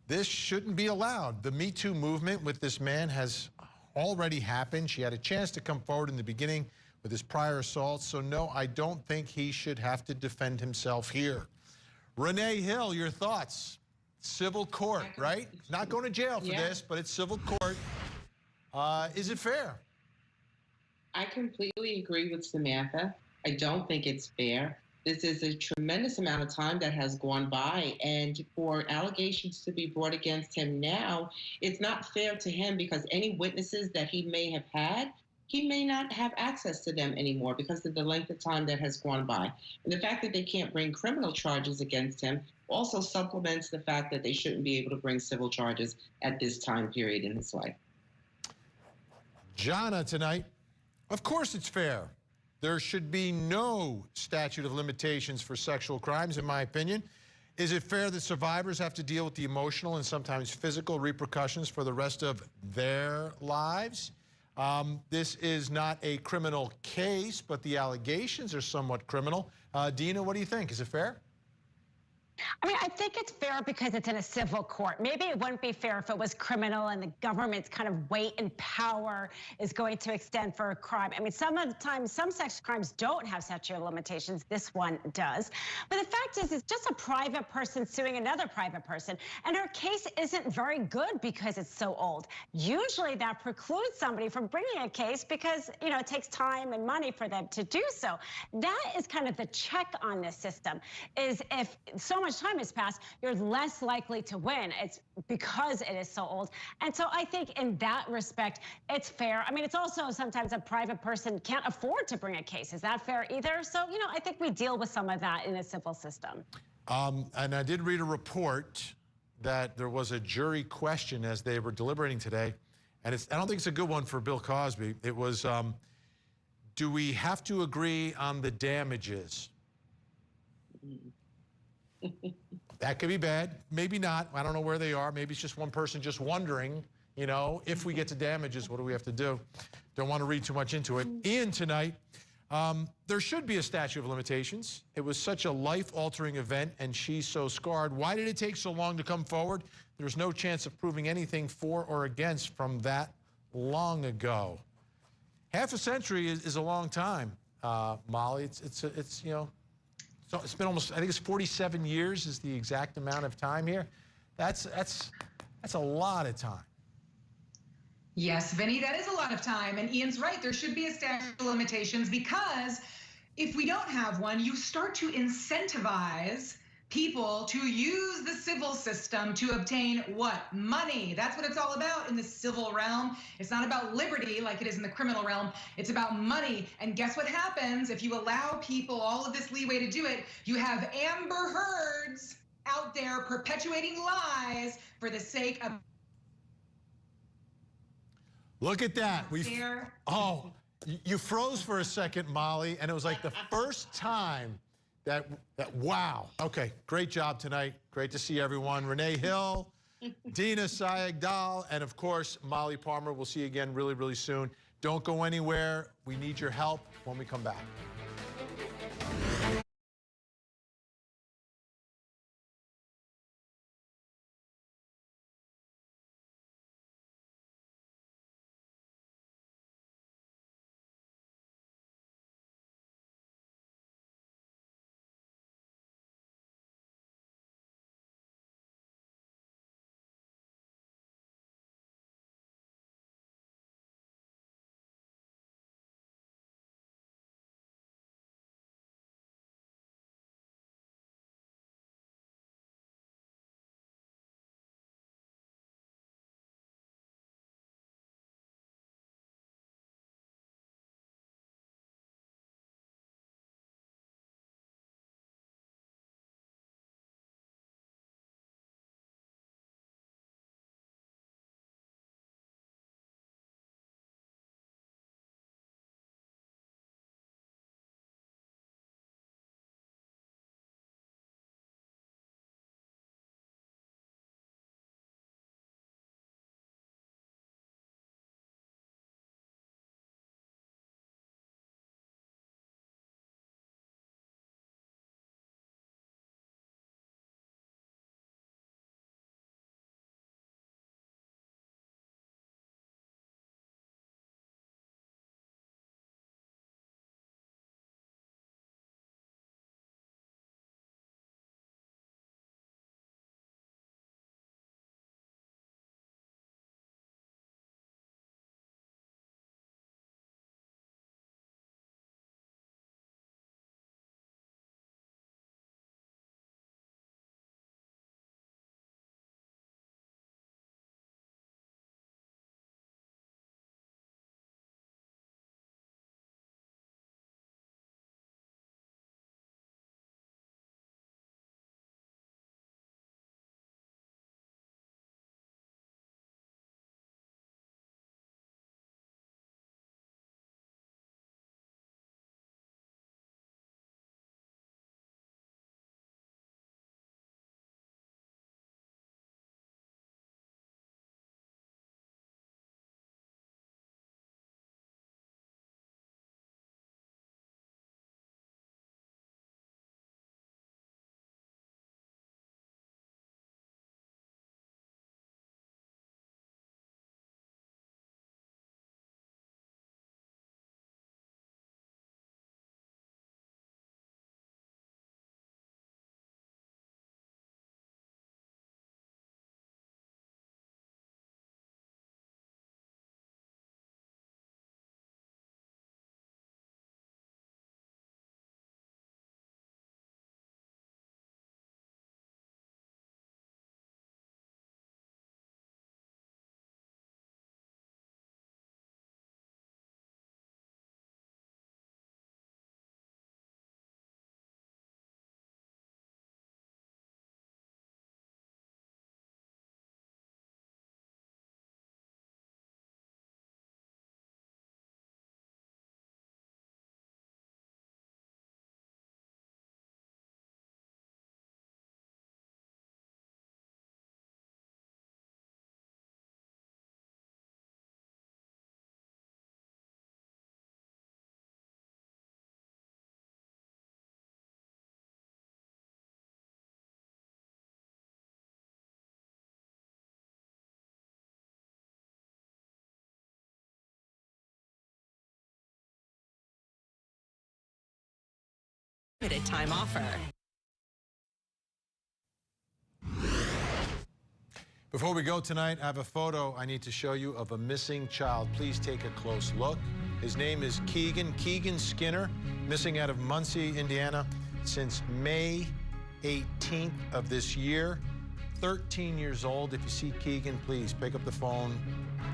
this shouldn't be allowed. The Me Too movement with this man has already happened. She had a chance to come forward in the beginning with his prior assaults. So no, I don't think he should have to defend himself here. Renee Hill, your thoughts? Civil court, right? Not going to jail for this, but it's civil court. Is it fair? I completely agree with Samantha. I don't think it's fair. This is a tremendous amount of time that has gone by, and for allegations to be brought against him now, it's not fair to him because any witnesses that he may have had, he may not have access to them anymore because of the length of time that has gone by. And the fact that they can't bring criminal charges against him also supplements the fact that they shouldn't be able to bring civil charges at this time period in his life. Jana tonight. Of course it's fair. There should be no statute of limitations for sexual crimes, in my opinion. Is it fair that survivors have to deal with the emotional and sometimes physical repercussions for the rest of their lives? This is not a criminal case, but the allegations are somewhat criminal. Dina, what do you think? Is it fair? I mean, I think it's fair because it's in a civil court. Maybe it wouldn't be fair if it was criminal and the government's kind of weight and power is going to extend for a crime. I mean, some of the time, some sex crimes don't have statute of limitations. This one does. But the fact is, it's just a private person suing another private person. And her case isn't very good because it's so old. Usually that precludes somebody from bringing a case because, you know, it takes time and money for them to do so. That is kind of the check on this system, is if so much time has passed, you're less likely to win. It's because it is so old. And so I think in that respect, it's fair. I mean, it's also sometimes a private person can't afford to bring a case. Is that fair either? So, you know, I think we deal with some of that in the civil system. And I did read a report that there was a jury question as they were deliberating today. And I don't think it's a good one for Bill Cosby. It was, do we have to agree on the damages? That could be bad, maybe not. I don't know where they are. Maybe it's just one person just wondering, you know, if we get to damages, what do we have to do? Don't want to read too much into it. Ian tonight, there should be a statute of limitations. It was such a life-altering event, and she's so scarred. Why did it take so long to come forward? There's no chance of proving anything for or against from that long ago. Half a century is a long time, Molly. It's you know. So it's been almost, I think it's 47 years is the exact amount of time here. That's a lot of time. Yes, Vinny, that is a lot of time. And Ian's right. There should be a statute of limitations because if we don't have one, you start to incentivize people to use the civil system to obtain what? Money. That's what it's all about in the civil realm. It's not about liberty like it is in the criminal realm. It's about money. And guess what happens if you allow people all of this leeway to do it? You have Amber Heards out there perpetuating lies for the sake of... Look at that. Oh, you froze for a second, Molly, and it was like the first time that wow. Okay, great job tonight. Great to see everyone. Renee Hill, Dina Sayegdal, and of course, Molly Palmer. We'll see you again really, really soon. Don't go anywhere. We need your help when we come back. Limited time offer. Before we go tonight, I have a photo I need to show you of a missing child. Please take a close look. His name is Keegan Skinner, missing out of Muncie, Indiana, since May 18th of this year. 13 years old. If you see Keegan, please pick up the phone,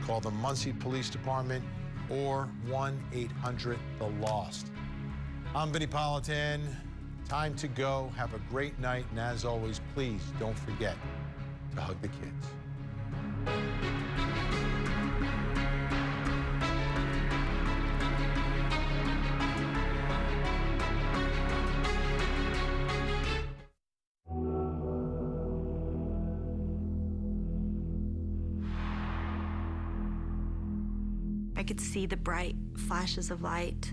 call the Muncie Police Department, or 1-800-THE-LOST. I'm Vinnie Politan. Time to go. Have a great night. And as always, please don't forget to hug the kids. I could see the bright flashes of light.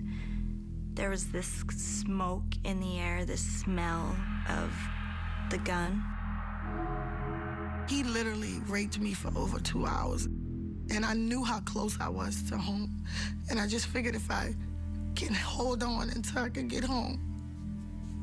There was this smoke in the air, this smell of the gun. He literally raped me for over 2 hours, and I knew how close I was to home. And I just figured if I can hold on until I can get home,